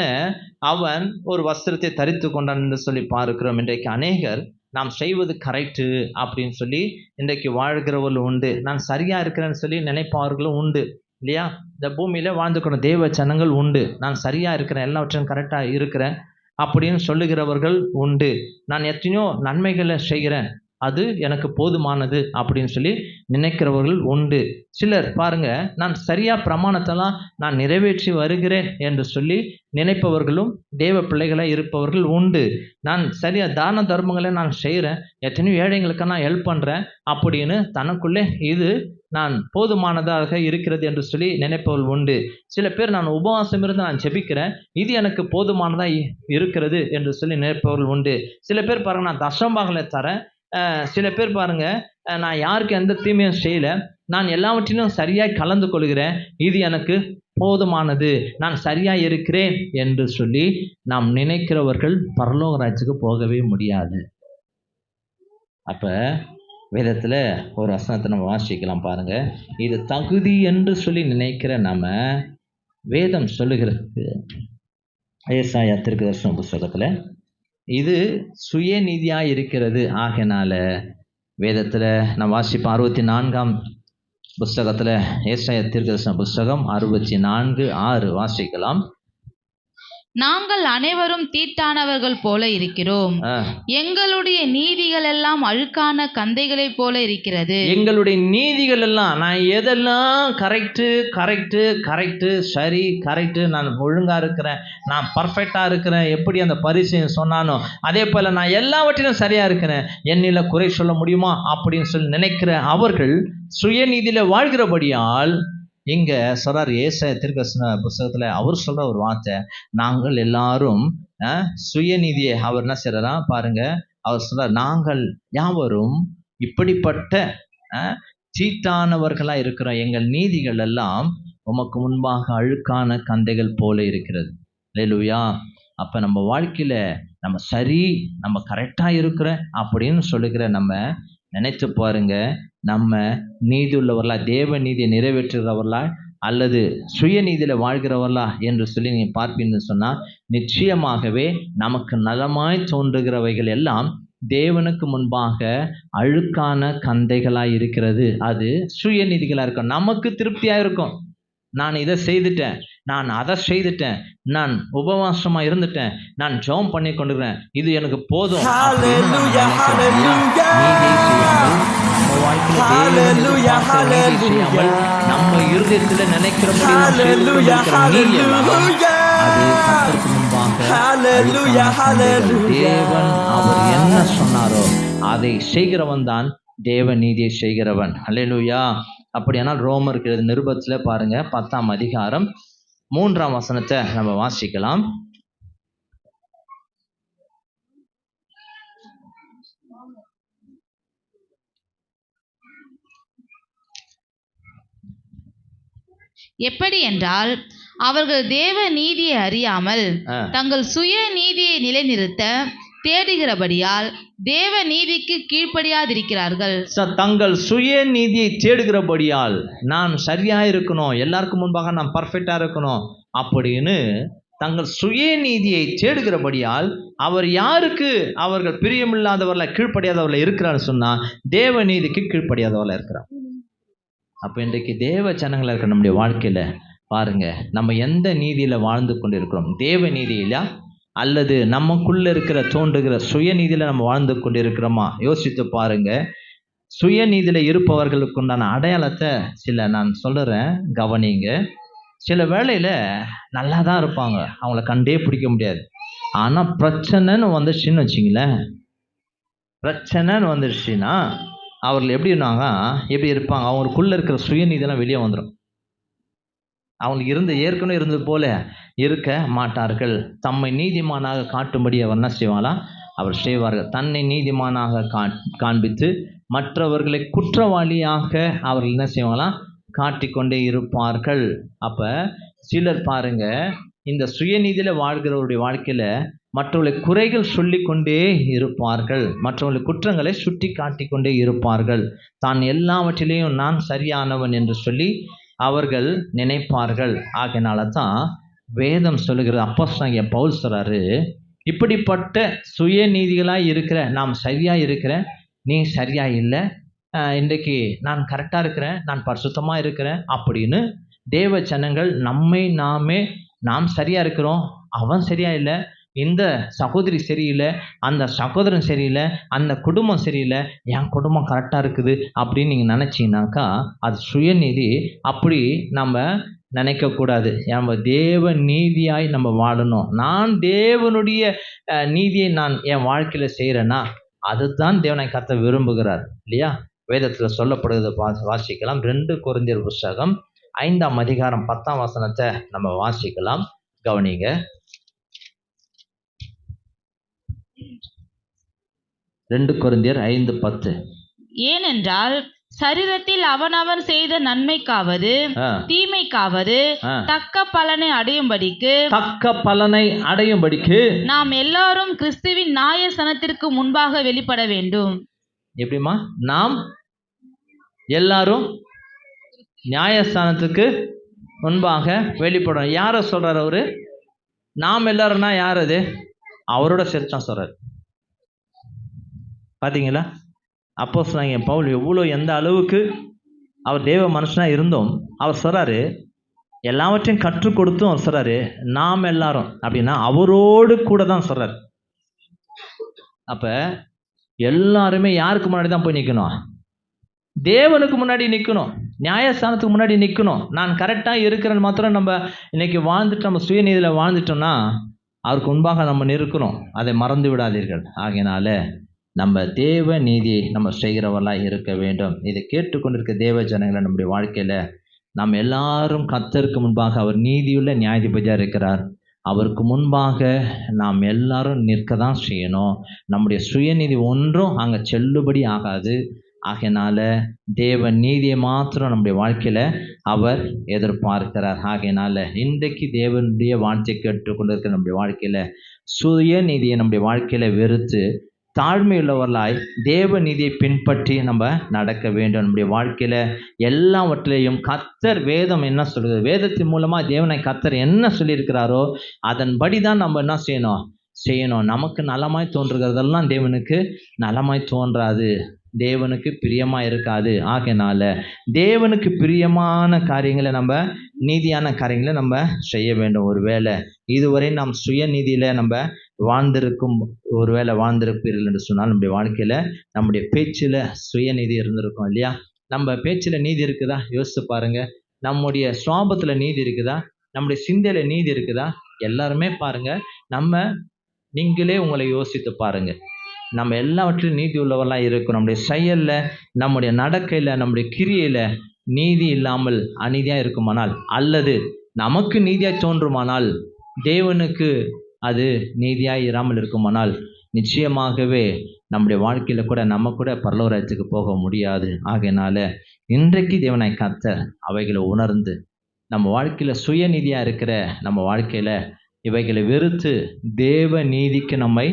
அவன் ஒரு வஸ்திரத்தை தரித்து கொண்டான் என்று சொல்லி பார்க்கிறோம். இன்றைக்கு அநேகர் நாம் செய்வது கரெக்டு அப்படின்னு சொல்லி இன்றைக்கு வாழ்கிறவர்கள் உண்டு. நான் சரியா இருக்கிறேன்னு சொல்லி நினைப்பவர்களும் உண்டு இல்லையா? இந்த பூமியில வாழ்ந்து கொண்ட தேவ ஜனங்கள் உண்டு. நான் சரியா இருக்கிறேன், எல்லாவற்றையும் கரெக்டா இருக்கிறேன் அப்படின்னு சொல்லுகிறவர்கள் உண்டு. நான் எத்தனையோ நன்மைகளை செய்கிறேன், அது எனக்கு போதுமானது அப்படின்னு சொல்லி நினைக்கிறவர்கள் உண்டு. சிலர் பாருங்க, நான் சரியா பிரமாணத்தெல்லாம் நான் நிறைவேற்றி வருகிறேன் என்று சொல்லி நினைப்பவர்களும் தேவ பிள்ளைகளை இருப்பவர்கள் உண்டு. நான் சரியா தான தர்மங்களை நான் செய்கிறேன், எத்தனையோ ஏழைங்களுக்கு நான் ஹெல்ப் பண்ணுறேன் அப்படின்னு தனக்குள்ளே இது நான் போதுமானதாக இருக்கிறது என்று சொல்லி நினைப்பவர்கள் உண்டு. சில பேர் நான் உபவாசம் இருந்து நான் ஜெபிக்கிறேன், இது எனக்கு போதுமானதாக இருக்கிறது என்று சொல்லி நினைப்பவர்கள் உண்டு. சில பேர் பாருங்க, நான் தசமபாகங்களை தரேன். சில பேர் பாருங்க, நான் யாருக்கு எந்த தீமையும் செய்யல, நான் எல்லாவற்றிலும் சரியாய் கலந்து கொள்கிறேன், இது எனக்கு போதுமானது, நான் சரியா இருக்கிறேன் என்று சொல்லி நாம் நினைக்கிறவர்கள் பரலோக ராஜ்யத்துக்கு போகவே முடியாது. அப்ப வேதத்துல ஒரு வசனத்தை நம்ம வாசிக்கலாம் பாருங்க. இது தகுதி என்று சொல்லி நினைக்கிற நம்ம வேதம் சொல்லுகிறது. ஏசாயா தீர்க்கதரிசன புஸ்தகத்துல இது சுயநீதியாக இருக்கிறது. ஆகையினால வேதத்தில் நம்ம வாசிப்போம் 64ஆம் புஸ்தகத்தில், ஏசாயா தீர்க்கதரிசன புஸ்தகம் 64:6 வாசிக்கலாம். நாங்கள் அனைவரும் தீட்டானவர்கள் போல இருக்கிறோம், எங்களுடைய நீதிகள் எல்லாம் அழுக்கான கந்தைகளை போல இருக்கிறது. எங்களுடைய நீதிகள் எல்லாம், நான் எதெல்லாம் கரெக்டு சரி கரெக்டு, நான் ஒழுங்கா இருக்கிறேன், நான் பர்ஃபெக்டா இருக்கிறேன், எப்படி அந்த பரிசையும் சொன்னானோ அதே போல நான் எல்லாவற்றிலும் சரியா இருக்கிறேன், என்னில குறை சொல்ல முடியுமா அப்படின்னு சொல்லி நினைக்கிற அவர்கள் சுயநீதியில வாழ்கிறபடியால் இங்க சொல்றாரு ஏசாயா தீர்க்கதரிசன புஸ்தகத்துல அவர் சொல்ற ஒரு வார்த்தை, நாங்கள் எல்லாரும் சுயநீதியை அவர் என்ன செய்யறா பாருங்க. அவர் சொல்றார், நாங்கள் யாவரும் இப்படிப்பட்ட சீட்டானவர்களா இருக்கிறோம், எங்கள் நீதிகள் எல்லாம் உமக்கு முன்பாக அழுக்கான கந்தைகள் போல இருக்கிறது. அல்லேலூயா. அப்ப நம்ம வாழ்க்கையில நம்ம சரி, நம்ம கரெக்டா இருக்கிற அப்படின்னு சொல்லுகிற நம்ம நினைச்சு பாருங்க, நம்ம நீதி உள்ளவர்களா, தேவ நீதியை நிறைவேற்றுகிறவர்களா அல்லது சுயநீதியில வாழ்கிறவர்களா என்று சொல்லி நீங்க பார்ப்பீங்கன்னு சொன்னா, நிச்சயமாகவே நமக்கு நலமாய் தோன்றுகிறவைகள் எல்லாம் தேவனுக்கு முன்பாக அழுக்கான கந்தைகளா இருக்கிறது. அது சுயநீதிகளா இருக்கும், நமக்கு திருப்தியா இருக்கும். நான் இதை செய்துட்டேன், நான் அதை செய்துட்டேன், நான் உபவாசமா இருந்துட்டேன், நான் ஜெபம் பண்ணி கொண்டிருக்கிறேன், இது எனக்கு போதும் அப்படின்னு நம்ம நினைக்கிறோம் இல்லையா? நீதியை செய்யாமல் நம்ம வாழ்க்கையில தேவனுக்கு பார்க்கிற நீதியை செய்யாமல் நம்ம இருதயத்துல நினைக்கிறபடி நாம் செய்து கொண்டிருக்கிற நீதி எல்லாம் அது கர்த்தருக்கு முன்பாக அழுக்கான சிந்தைகள். தேவன் அவர் என்ன சொன்னாரோ அதை செய்கிறவன் தான் தேவ நீதியை செய்கிறவன். அல்லேலூயா. அப்படியானால் ரோமருக்கு எழுதின நிருபத்துல பாருங்க 10ஆம் அதிகாரம் 3ஆம் வசனத்தை நம்ம வாசிக்கலாம். எப்படி என்றால், அவர்கள் தேவ நீதியை அறியாமல் தங்கள் சுய நீதியை நிலைநிறுத்த தேடுகிறபடியால் தேவ நீதிக்கு கீழ்ப்படியாதிருக்கிறார்கள். தங்கள் சுய நீதியை தேடுகிறபடியால் நான் சரியா இருக்கணும், எல்லாருக்கும் முன்பாக நான் பர்ஃபெக்டா இருக்கணும் அப்படின்னு தங்கள் சுய நீதியை தேடுகிறபடியால் அவர் யாருக்கு அவர்கள் பிரியமில்லாதவர்களை கீழ்ப்படியாதவர்களை இருக்கிறான்னு சொன்னா தேவ நீதிக்கு கீழ்ப்படியாதவர்களை இருக்கிறார். அப்போ இன்றைக்கு தேவ ஜனங்களா இருக்கிற நம்முடைய வாழ்க்கையில பாருங்க, நம்ம எந்த நீதியில வாழ்ந்து கொண்டு இருக்கிறோம்? தேவ நீதியிலா அல்லது நமக்குள்ள இருக்கிற தோன்றுகிற சுயநீதியில நம்ம வாழ்ந்து கொண்டு இருக்கிறோமா? யோசித்து பாருங்க. சுயநீதியில இருப்பவர்களுக்கு உண்டான அடையாளத்தை சில நான் சொல்லுறேன், கவனிங்க. சில வேளையில நல்லா தான் இருப்பாங்க, அவங்கள கண்டே பிடிக்க முடியாது. ஆனா பிரச்சனைன்னு வந்துடுச்சுன்னு வச்சிங்களேன், பிரச்சனைன்னு வந்துடுச்சுன்னா அவர்கள் எப்படி இருப்பாங்க? அவங்களுக்குள்ள இருக்கிற சுயநீதியெல்லாம் வெளியே வந்துடும். அவங்களுக்கு ஏற்கனவே இருந்தது போல இருக்க மாட்டார்கள். தம்மை நீதிமானாக காட்டும்படி அவர் என்ன செய்வாங்களா? அவர் செய்வார்கள். தன்னை நீதிமானாக காண்பித்து மற்றவர்களை குற்றவாளியாக அவர்கள் என்ன செய்வாங்களாம்? காட்டிக்கொண்டே இருப்பார்கள். அப்ப சிலர் பாருங்க, இந்த சுயநீதியில வாழ்கிறவருடைய வாழ்க்கையில மற்றவர்களை குறைகள் சொல்லிக்கொண்டே இருப்பார்கள், மற்றவர்களை குற்றங்களை சுட்டி காட்டிக்கொண்டே இருப்பார்கள். தான் எல்லாவற்றிலேயும் நான் சரியானவன் என்று சொல்லி அவர்கள் நினைப்பார்கள். ஆகையினால தான் வேதம் சொல்லுகிறது, அப்போஸ்தலனாகிய பவுல் சொல்றாரு, இப்படிப்பட்ட சுயநீதிகளாய் இருக்கிற நாம் சரியா இருக்கிறேன், நீ சரியா இல்லை, இன்றைக்கு நான் கரெக்டாக இருக்கிறேன், நான் பரிசுத்தமாக இருக்கிறேன் அப்படின்னு தேவ ஜனங்கள் நம்மை நாம் சரியா இருக்கிறோம், அவன் சரியா இல்லை, இந்த சகோதரி சரியில்லை, அந்த சகோதரன் சரியில்லை, அந்த குடும்பம் சரியில்லை, என் குடும்பம் கரெக்டாக இருக்குது அப்படின்னு நீங்கள் நினச்சிங்கனாக்கா அது சுயநீதி. அப்படி நம்ம நினைக்கக்கூடாது. நம்ம தேவ நீதியாய் நம்ம வாழணும். நான் தேவனுடைய நீதியை நான் என் வாழ்க்கையில் செய்கிறேன்னா அதுதான் தேவனை கர்த்தர் விரும்புகிறார் இல்லையா? வேதத்தில் சொல்லப்படுகிறத வாசிக்கலாம். 2 கொரிந்தியர் புஸ்தகம் 5ஆம் அதிகாரம் 10ஆம் வசனத்தை நம்ம வாசிக்கலாம், கவனிங்க. 2 கொரிந்தியர் 5:10. ஏனென்றால் சரீரத்தில் அவனவன் செய்த நன்மைக்காவது தீமைக்காவது தக்க பலனை அடையும்படிக்கு நாம் எல்லாரும் கிறிஸ்துவின் நியாயஸ்தானத்திற்கு முன்பாக வெளிப்பட வேண்டும். எப்படிமா? நாம் எல்லாரும் நியாயஸ்தானத்துக்கு முன்பாக வெளிப்படணும். யாரை சொல்றாரு அவரு? நாம் எல்லாரும்னா யார்? அது அவரோட சேர்த்தான் சொல்றாரு. பார்த்தீங்களா? அப்போஸ்தலனாகிய பவுல் எந்த அளவுக்கு அவர் தேவ மனுஷனாக இருந்தோம் அவர் சொல்கிறாரு, எல்லாவற்றையும் கற்றுக் கொடுத்தும் அவர் சொல்கிறாரு நாம் எல்லாரும் அப்படின்னா அவரோடு கூட தான் சொல்கிறார். அப்போ எல்லாருமே யாருக்கு முன்னாடி தான் போய் நிற்கணும்? தேவனுக்கு முன்னாடி நிற்கணும், நியாயஸ்தானத்துக்கு முன்னாடி நிற்கணும். நான் கரெக்டாக இருக்கிறேன்னு மாத்திரம் நம்ம இன்னைக்கு வாழ்ந்துட்டு நம்ம சுயநீதியில் வாழ்ந்துட்டோம்னா அவருக்கு முன்பாக நம்ம நிற்கணும். அதை மறந்து விடாதீர்கள். ஆகையினால நம்ம தேவ நீதியை நம்ம செய்கிறவர்களாக இருக்க வேண்டும். இதை கேட்டுக்கொண்டிருக்க தேவ ஜனங்களை நம்முடைய வாழ்க்கையில் நாம் எல்லாரும் கர்த்தருக்கு முன்பாக அவர் நீதியுள்ள நியாயாதிபதியாக இருக்கிறார். அவருக்கு முன்பாக நாம் எல்லாரும் நிற்க தான் செய்யணும். நம்முடைய சுயநீதி ஒன்றும் அங்கே செல்லுபடி ஆகாது. ஆகையினால தேவ நீதியை மாத்திரம் நம்முடைய வாழ்க்கையில் அவர் எதிர்பார்க்கிறார். ஆகையினால இன்றைக்கு தேவனுடைய வார்த்தையை கேட்டுக்கொண்டிருக்கிற நம்முடைய வாழ்க்கையில் சுயநீதியை நம்முடைய வாழ்க்கையில் வெறுத்து தாழ்மையுள்ளவர்களாய் தேவ நீதியை பின்பற்றி நம்ம நடக்க வேண்டும். நம்முடைய வாழ்க்கையில் எல்லாவற்றிலையும் கர்த்தர் வேதம் என்ன சொல்கிறது, வேதத்தின் மூலமாக தேவனை கர்த்தர் என்ன சொல்லியிருக்கிறாரோ அதன்படி தான் நம்ம என்ன செய்யணும். நமக்கு நலமாய் தோன்றுகிறதெல்லாம் தேவனுக்கு நலமாய் தோன்றாது. தேவனுக்கு பிரியமா இருக்காது. ஆகையினால தேவனுக்கு பிரியமான காரியங்களை நம்ம, நீதியான காரியங்களை நம்ம செய்ய வேண்டும். ஒருவேளை இதுவரை நாம் சுயநீதியில நம்ம ஒருவேளை வாழ்ந்திருப்பீர்கள் என்று சொன்னால், நம்முடைய வாழ்க்கையில நம்முடைய பேச்சில் சுயநீதி இருந்திருக்கும் இல்லையா? நம்ம பேச்சில் நீதி இருக்குதா? யோசித்து பாருங்க. நம்முடைய சுவாபத்தில் நீதி இருக்குதா? நம்முடைய சிந்தையில நீதி இருக்குதா? எல்லாருமே பாருங்க, நீங்களே உங்களை யோசித்து பாருங்க. நம்ம எல்லாவற்றிலும் நீதி உள்ளவர்களாக இருக்கும். நம்முடைய செயல்ல, நம்முடைய நடக்கையில, நம்முடைய கிரியையில நீதி இல்லாமல் அநீதியா இருக்குமானால், அல்லது நமக்கு நீதியாய் தோன்றுமானால், தேவனுக்கு அது நீதியாய் இராமல் இருக்குமானால், நிச்சயமாகவே நம்முடைய வாழ்க்கையில கூட நம்ம கூட பரலோக ராஜ்யத்துக்கு போக முடியாது. ஆகையினால இன்றைக்கு தேவனாய் கர்த்தர் அவைகளை உணர்ந்து, நம்ம வாழ்க்கையில சுயநீதியா இருக்கிற நம்ம வாழ்க்கையில இவைகளை வெறுத்து தேவ நீதிக்கு நம்மை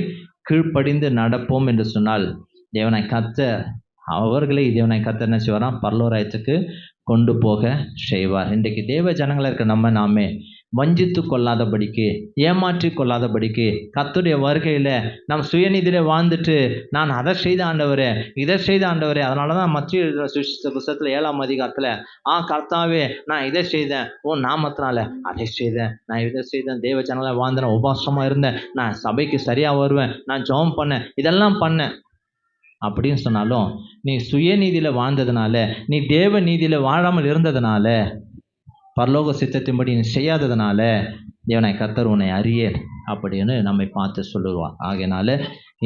கீழ்ப்படிந்து நடப்போம் என்று சொன்னால், தேவனாய் கர்த்தர் அவர்களை தேவனாய் கர்த்தர் என்ன செய்வாராம்? பரலோக ராஜ்யத்துக்கு கொண்டு போக செய்வார். இன்றைக்கு தேவ ஜனங்களா இருக்க நாமே வஞ்சித்து கொள்ளாதபடிக்கு, ஏமாற்றி கொள்ளாதபடிக்கு, கர்த்தருடைய வருகையில நாம் சுயநீதியில வாழ்ந்துட்டு, நான் அதை செய்த ஆண்டவரே, இதை செய்த ஆண்டவரே, அதனால தான் மத்திய சுவிசேஷ புத்தகத்தில் 7ஆம் அதிகாரத்தில், கர்த்தாவே நான் இதை செய்தேன், நாமத்தினால அதை செய்தேன், நான் இதை செய்தேன், தேவ ஜனங்களா வாழ்ந்தேன், உபாசமா இருந்தேன், நான் சபைக்கு சரியா வருவேன், நான் ஜெபம் பண்ணேன், இதெல்லாம் பண்ணேன் அப்படின்னு சொன்னாலும், நீ சுயநீதியில வாழ்ந்ததுனால, நீ தேவ நீதியில வாழாமல் இருந்ததுனால, பரலோக சித்தத்தின்படி நீ செய்யாததுனால, தேவனாய் கர்த்தர் உன்னை அறியேன் அப்படின்னு நம்மை பார்த்து சொல்லுவார். ஆகையினால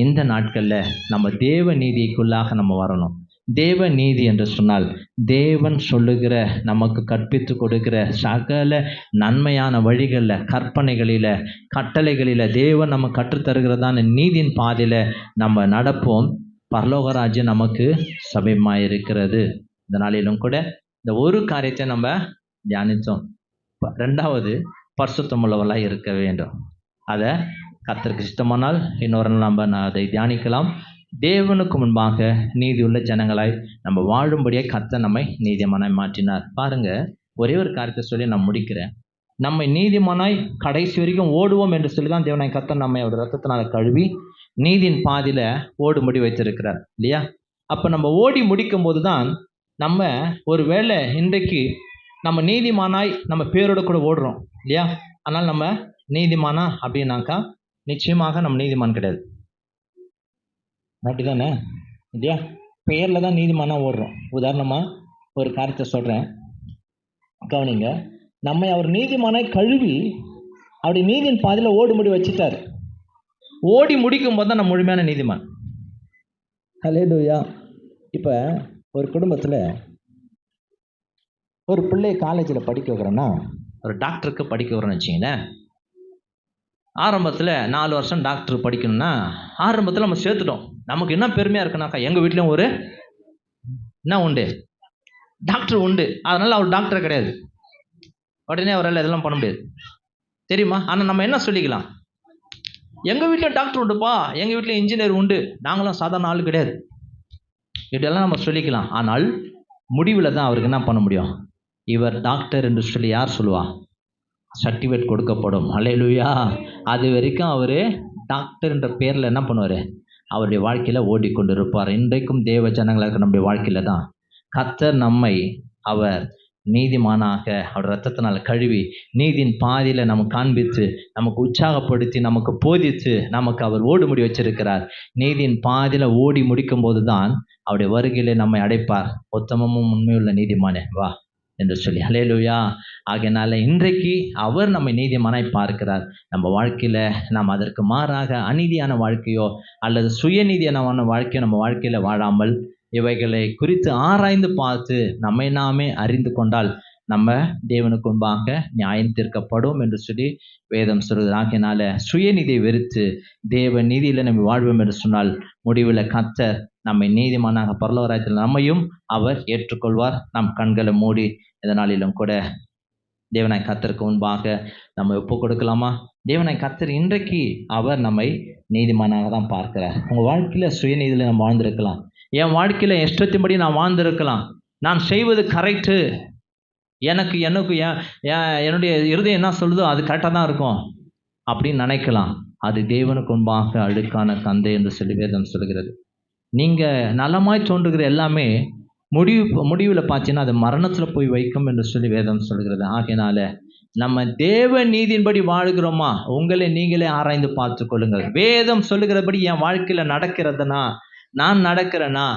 இந்த நாட்கள்ல நம்ம தேவ நீதிக்குள்ளாக நம்ம வரணும். தேவ நீதி என்று சொன்னால், தேவன் சொல்லுகிற, நமக்கு கற்பித்து கொடுக்கிற சகல நன்மையான வழிகளில், கற்பனைகளில, கட்டளைகளில, தேவன் நம்ம கற்றுத்தருகிறதான நீதியின் பாதையில நம்ம நடப்போம். பரலோக ராஜ்யம் நமக்கு சமீபமாயிருக்கிறது. இந்த நாளிலும் கூட இந்த ஒரு காரியத்தை நம்ம தியானித்தோம். 2வது, பரிசுத்தமுள்ளவர்களாக இருக்க வேண்டும். அதை கர்த்தருக்கு இஷ்டமானால் இன்னொரு நாள் நம்ம அதை தியானிக்கலாம். தேவனுக்கு முன்பாக நீதியுள்ள ஜனங்களாய் நம்ம வாழும்படியாக கர்த்தர் நம்மை நீதிமானாய் மாற்றினார். பாருங்க, ஒரே ஒரு காரியத்தை சொல்லி நான் முடிக்கிறேன். நம்மை நீதிமானாய் கடைசி வரைக்கும் ஓடுவோம் என்று சொல்லி தான் தேவனாய் கர்த்தர் நம்மை அவருடைய ரத்தத்தினால கழுவி நீதியின் பாதியில ஓடும்படி வைத்திருக்கிறார் இல்லையா? அப்ப நம்ம ஓடி முடிக்கும் போது தான் நம்ம ஒரு வேளை இன்றைக்கு நம்ம நீதிமானாய் நம்ம பேரோட கூட ஓடுறோம் இல்லையா? ஆனால் நம்ம நீதிமானா அப்படின்னாக்கா நிச்சயமாக நம்ம நீதிமான் கிடையாது. அப்படிதானே இல்லையா? பெயர்ல தான் நீதிமானா ஓடுறோம். உதாரணமா ஒரு காரியத்தை சொல்றேன், கவனிங்க. நம்மை அவர் நீதிமானாய் கழுவி அப்படி நீதியின் பாதையில ஓடும்படி வச்சுட்டாரு. ஓடி முடிக்கும் போது தான் நம்ம முழுமையான நீதிமான். ஹல்லேலூயா. இப்போ ஒரு குடும்பத்தில் ஒரு பிள்ளையை காலேஜில் படிக்க வைக்கிறோன்னா, ஒரு டாக்டருக்கு படிக்க வைக்கிறோன்னு வச்சிங்களேன். ஆரம்பத்தில் 4 வருஷம் டாக்டர் படிக்கணும்னா, ஆரம்பத்தில் நம்ம சேர்த்துட்டோம். நமக்கு என்ன பெருமையாக இருக்குனாக்கா, எங்கள் வீட்லேயும் ஒரு என்ன உண்டு, டாக்டர் உண்டு. அதனால் அவர் டாக்டர் கிடையாது, உடனே அவரால் இதெல்லாம் பண்ண முடியாது, தெரியுமா? ஆனால் நம்ம என்ன சொல்லிக்கலாம், எங்கள் வீட்டில் டாக்டர் உண்டுப்பா, எங்கள் வீட்டில் இன்ஜினியர் உண்டு, நாங்களும் சாதாரண ஆள் கிடையாது, இப்படியெல்லாம் நம்ம சொல்லிக்கலாம். ஆனால் முடிவில் தான் அவருக்கு என்ன பண்ண முடியும், இவர் டாக்டர் என்று சொல்லி யார் சொல்லுவா? சர்டிஃபிகேட் கொடுக்கப்படும். அல்லேலூயா. அது வரைக்கும் அவர் டாக்டர் என்ற பேரில் என்ன பண்ணுவார், அவருடைய வாழ்க்கையில் ஓடிக்கொண்டு இருப்பார். இன்றைக்கும் தேவ ஜனங்களாக நம்முடைய வாழ்க்கையில் தான் கர்த்தர் நம்மை அவர் நீதிமானாக அவர் ரத்தத்தினால் கழுவி நீதியின் பாதையில் நமக்கு காண்பித்து, நமக்கு உற்சாகப்படுத்தி, நமக்கு போதித்து, நமக்கு அவர் ஓடுமுடி வச்சிருக்கிறார். நீதியின் பாதையில் ஓடி முடிக்கும் போது தான் அவருடைய வருகையிலே நம்மை அடைப்பார். உத்தமமும் உண்மையுள்ள நீதிமானே வா என்று சொல்லி. அல்லேலூயா. ஆகையினால இன்றைக்கு அவர் நம்மை நீதிமானாய் பார்க்கிறார். நம்ம வாழ்க்கையில் நாம் அதற்கு மாறாக அநீதியான வாழ்க்கையோ அல்லது சுயநீதியான வாழ்க்கையோ நம்ம வாழ்க்கையில் வாழாமல் இவைகளை குறித்து ஆராய்ந்து பார்த்து நம்மை நாமே அறிந்து கொண்டால் நம்ம தேவனுக்கு முன்பாக நியாயம் தீர்க்கப்படும் என்று சொல்லி வேதம் சொல்கிறது. ஆகையினால சுயநீதியை வெறுத்து தேவ நீதியில் நம்ம வாழ்வோம் என்று சொன்னால் முடிவில் கர்த்தர் நம்மை நீதிமானாக பரலோக ராஜ்யத்தில் நம்மையும் அவர் ஏற்றுக்கொள்வார். நம் கண்களை மூடி இந்த நாளிலும் கூட தேவனாய் கர்த்தருக்கு முன்பாக நம்ம ஒப்பு கொடுக்கலாமா? தேவனாய் கர்த்தர் இன்றைக்கு அவர் நம்மை நீதிமானாக தான் பார்க்கிறார். உங்கள் வாழ்க்கையில் சுயநீதியில் நம்ம வாழ்ந்திருக்கலாம், என் வாழ்க்கையில் இஷ்டத்தின்படி நான் வாழ்ந்திருக்கலாம், நான் செய்வது கரெக்டு, எனக்கு என்னுடைய இருதயம் என்ன சொல்லுதோ அது கரெக்டாக தான் இருக்கும் அப்படின்னு நினைக்கலாம். அது தேவனுக்கு முன்பாக அழுக்கான கந்தை என்று சொல்லி வேதம் சொல்கிறது. நீங்கள் நலமாய் தோன்றுகிற எல்லாமே முடிவில் பார்த்தீங்கன்னா அது மரணத்தில் போய் வைக்கும் என்று சொல்லி வேதம் சொல்கிறது. ஆகையினால நம்ம தேவ நீதியின்படி வாழ்கிறோமா, உங்களை நீங்களே ஆராய்ந்து பார்த்து கொள்ளுங்கள். வேதம் சொல்லுகிறபடி என் வாழ்க்கையில் நடக்கிறதுனா, நான் நடக்கிறேனா,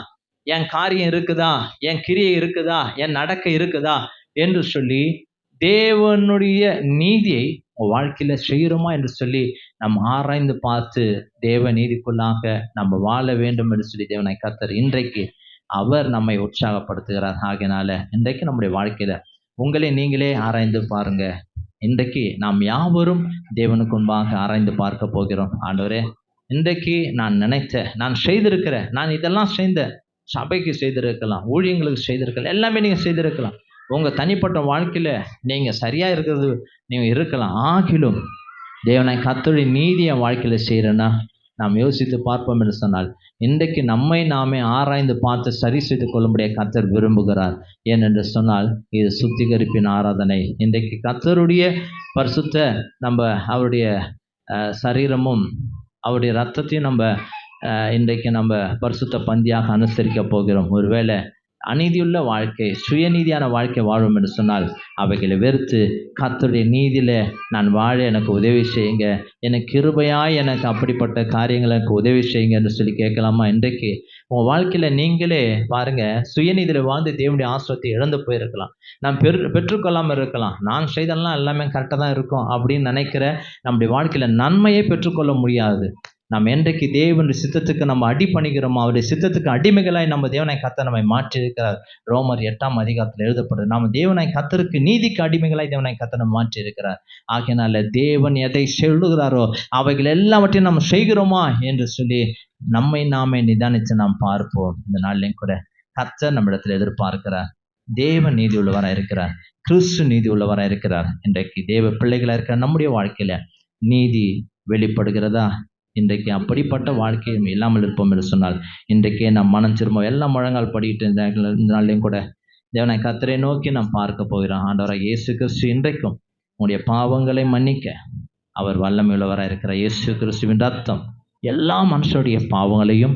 என் காரியம் இருக்குதா, என் கிரியை இருக்குதா, என் நடக்கை இருக்குதா என்று சொல்லி தேவனுடைய நீதியை வாழ்க்கையில் செய்கிறோமா என்று சொல்லி நம்ம ஆராய்ந்து பார்த்து தேவ நீதிக்குள்ளாக நம்ம வாழ வேண்டும் என்று சொல்லி தேவனாய் கர்த்தர் இன்றைக்கு அவர் நம்மை உற்சாகப்படுத்துகிறார். ஆகையினால இன்றைக்கு நம்முடைய வாழ்க்கையில் உங்களை நீங்களே ஆராய்ந்து பாருங்க. இன்றைக்கு நாம் யாவரும் தேவனுக்கு முன்பாக ஆராய்ந்து பார்க்க போகிறோம். ஆண்டவரே, இன்றைக்கு நான் செய்திருக்கிறேன், நான் இதெல்லாம் சபைக்கு செய்திருக்கலாம், ஊழியங்களுக்கு செய்திருக்கலாம், எல்லாமே நீங்கள் செய்திருக்கலாம். உங்கள் தனிப்பட்ட வாழ்க்கையில் நீங்கள் சரியாக இருக்கிறது நீங்கள் இருக்கலாம். ஆகிலும் தேவனாய் கர்த்தருடைய நீதியை வாழ்க்கையில் செய்கிறேன்னா நாம் யோசித்து பார்ப்போம் என்று சொன்னால் இன்றைக்கு நம்மை நாமே ஆராய்ந்து பார்த்து சரி செய்து கொள்ளும்படிய கர்த்தர் விரும்புகிறார். ஏனென்று சொன்னால் இது சுத்திகரிப்பின் ஆராதனை. இன்றைக்கு கர்த்தருடைய பரிசுத்த நம்ம அவருடைய சரீரமும் அவருடைய ரத்தத்தையும் நம்ம இன்றைக்கு நம்ம பரிசுத்த பந்தியாக அனுசரிக்க போகிறோம். ஒருவேளை அநீதியுள்ள வாழ்க்கை, சுயநீதியான வாழ்க்கை வாழும் என்று சொன்னால் அவைகளை வெறுத்து கர்த்தருடைய நீதியில் நான் வாழ எனக்கு உதவி செய்யுங்க, எனக்கு கிருபையாய் எனக்கு அப்படிப்பட்ட காரியங்களை எனக்கு உதவி செய்யுங்க என்று சொல்லி கேட்கலாமா? இன்றைக்கு உங்கள் வாழ்க்கையில் நீங்களே பாருங்கள், சுயநீதியில் வாழ்ந்து தேவனுடைய ஆசீர்வாதத்தை இழந்து போயிருக்கலாம், நாம் பெற்றுக்கொள்ளாமல் இருக்கலாம். நான் செய்தெல்லாம் எல்லாமே கரெக்டாக தான் இருக்கும் அப்படின்னு நினைக்கிற நம்முடைய வாழ்க்கையில் நன்மையை பெற்றுக்கொள்ள முடியாது. நாம் என்றைக்கு தேவனுடைய சித்தத்துக்கு நம்ம அடிபணிகிறோமோ, அவருடைய சித்தத்துக்கு அடிமைகளாய் நம்ம தேவனாய் கர்த்தர் நம்மை மாற்றியிருக்கிறார். ரோமர் 8ஆம் அதிகாரத்தில் எழுதப்படுது, நாம் தேவனாய் கர்த்தருக்கு நீதிக்கு அடிமைகளாய் தேவனாய் கர்த்தர் நம்ம மாற்றி இருக்கிறார். ஆகையினால தேவன் எதை சொல்லுகிறாரோ அவைகள் எல்லாவற்றையும் நம்ம செய்கிறோமா என்று சொல்லி நம்மை நாமே நிதானித்து நாம் பார்ப்போம். இந்த நாளிலையும் கூட கர்த்தர் நம்மிடத்தில் எதிர்பார்க்கிறார். தேவன் நீதி உள்ளவராக இருக்கிறார், கிறிஸ்து நீதி உள்ளவராக இருக்கிறார். இன்றைக்கு தேவ பிள்ளைகளாக இருக்கிற நம்முடைய வாழ்க்கையில நீதி வெளிப்படுகிறதா? இன்றைக்கு அப்படிப்பட்ட வாழ்க்கையும் இல்லாமல் இருப்போம் என்று சொன்னால் இன்றைக்கே நாம் மனம் திரும்ப எல்லாம் முழங்கால் படிக்கிட்டு இந்த நாளிலையும் கூட தேவனாய் கர்த்தரை நோக்கி நாம் பார்க்க போகிறோம். ஆண்டவராக இயேசு கிறிஸ்து இன்றைக்கும் உங்களுடைய பாவங்களை மன்னிக்க அவர் வல்லமை உள்ளவராக இருக்கிற இயேசு கிறிஸ்துவின் ரத்தம் எல்லா மனுஷருடைய பாவங்களையும்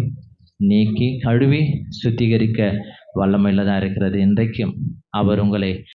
நீக்கி கழுவி சுத்திகரிக்க வல்லமையில்தான் இருக்கிறது. இன்றைக்கும் அவர் உங்களை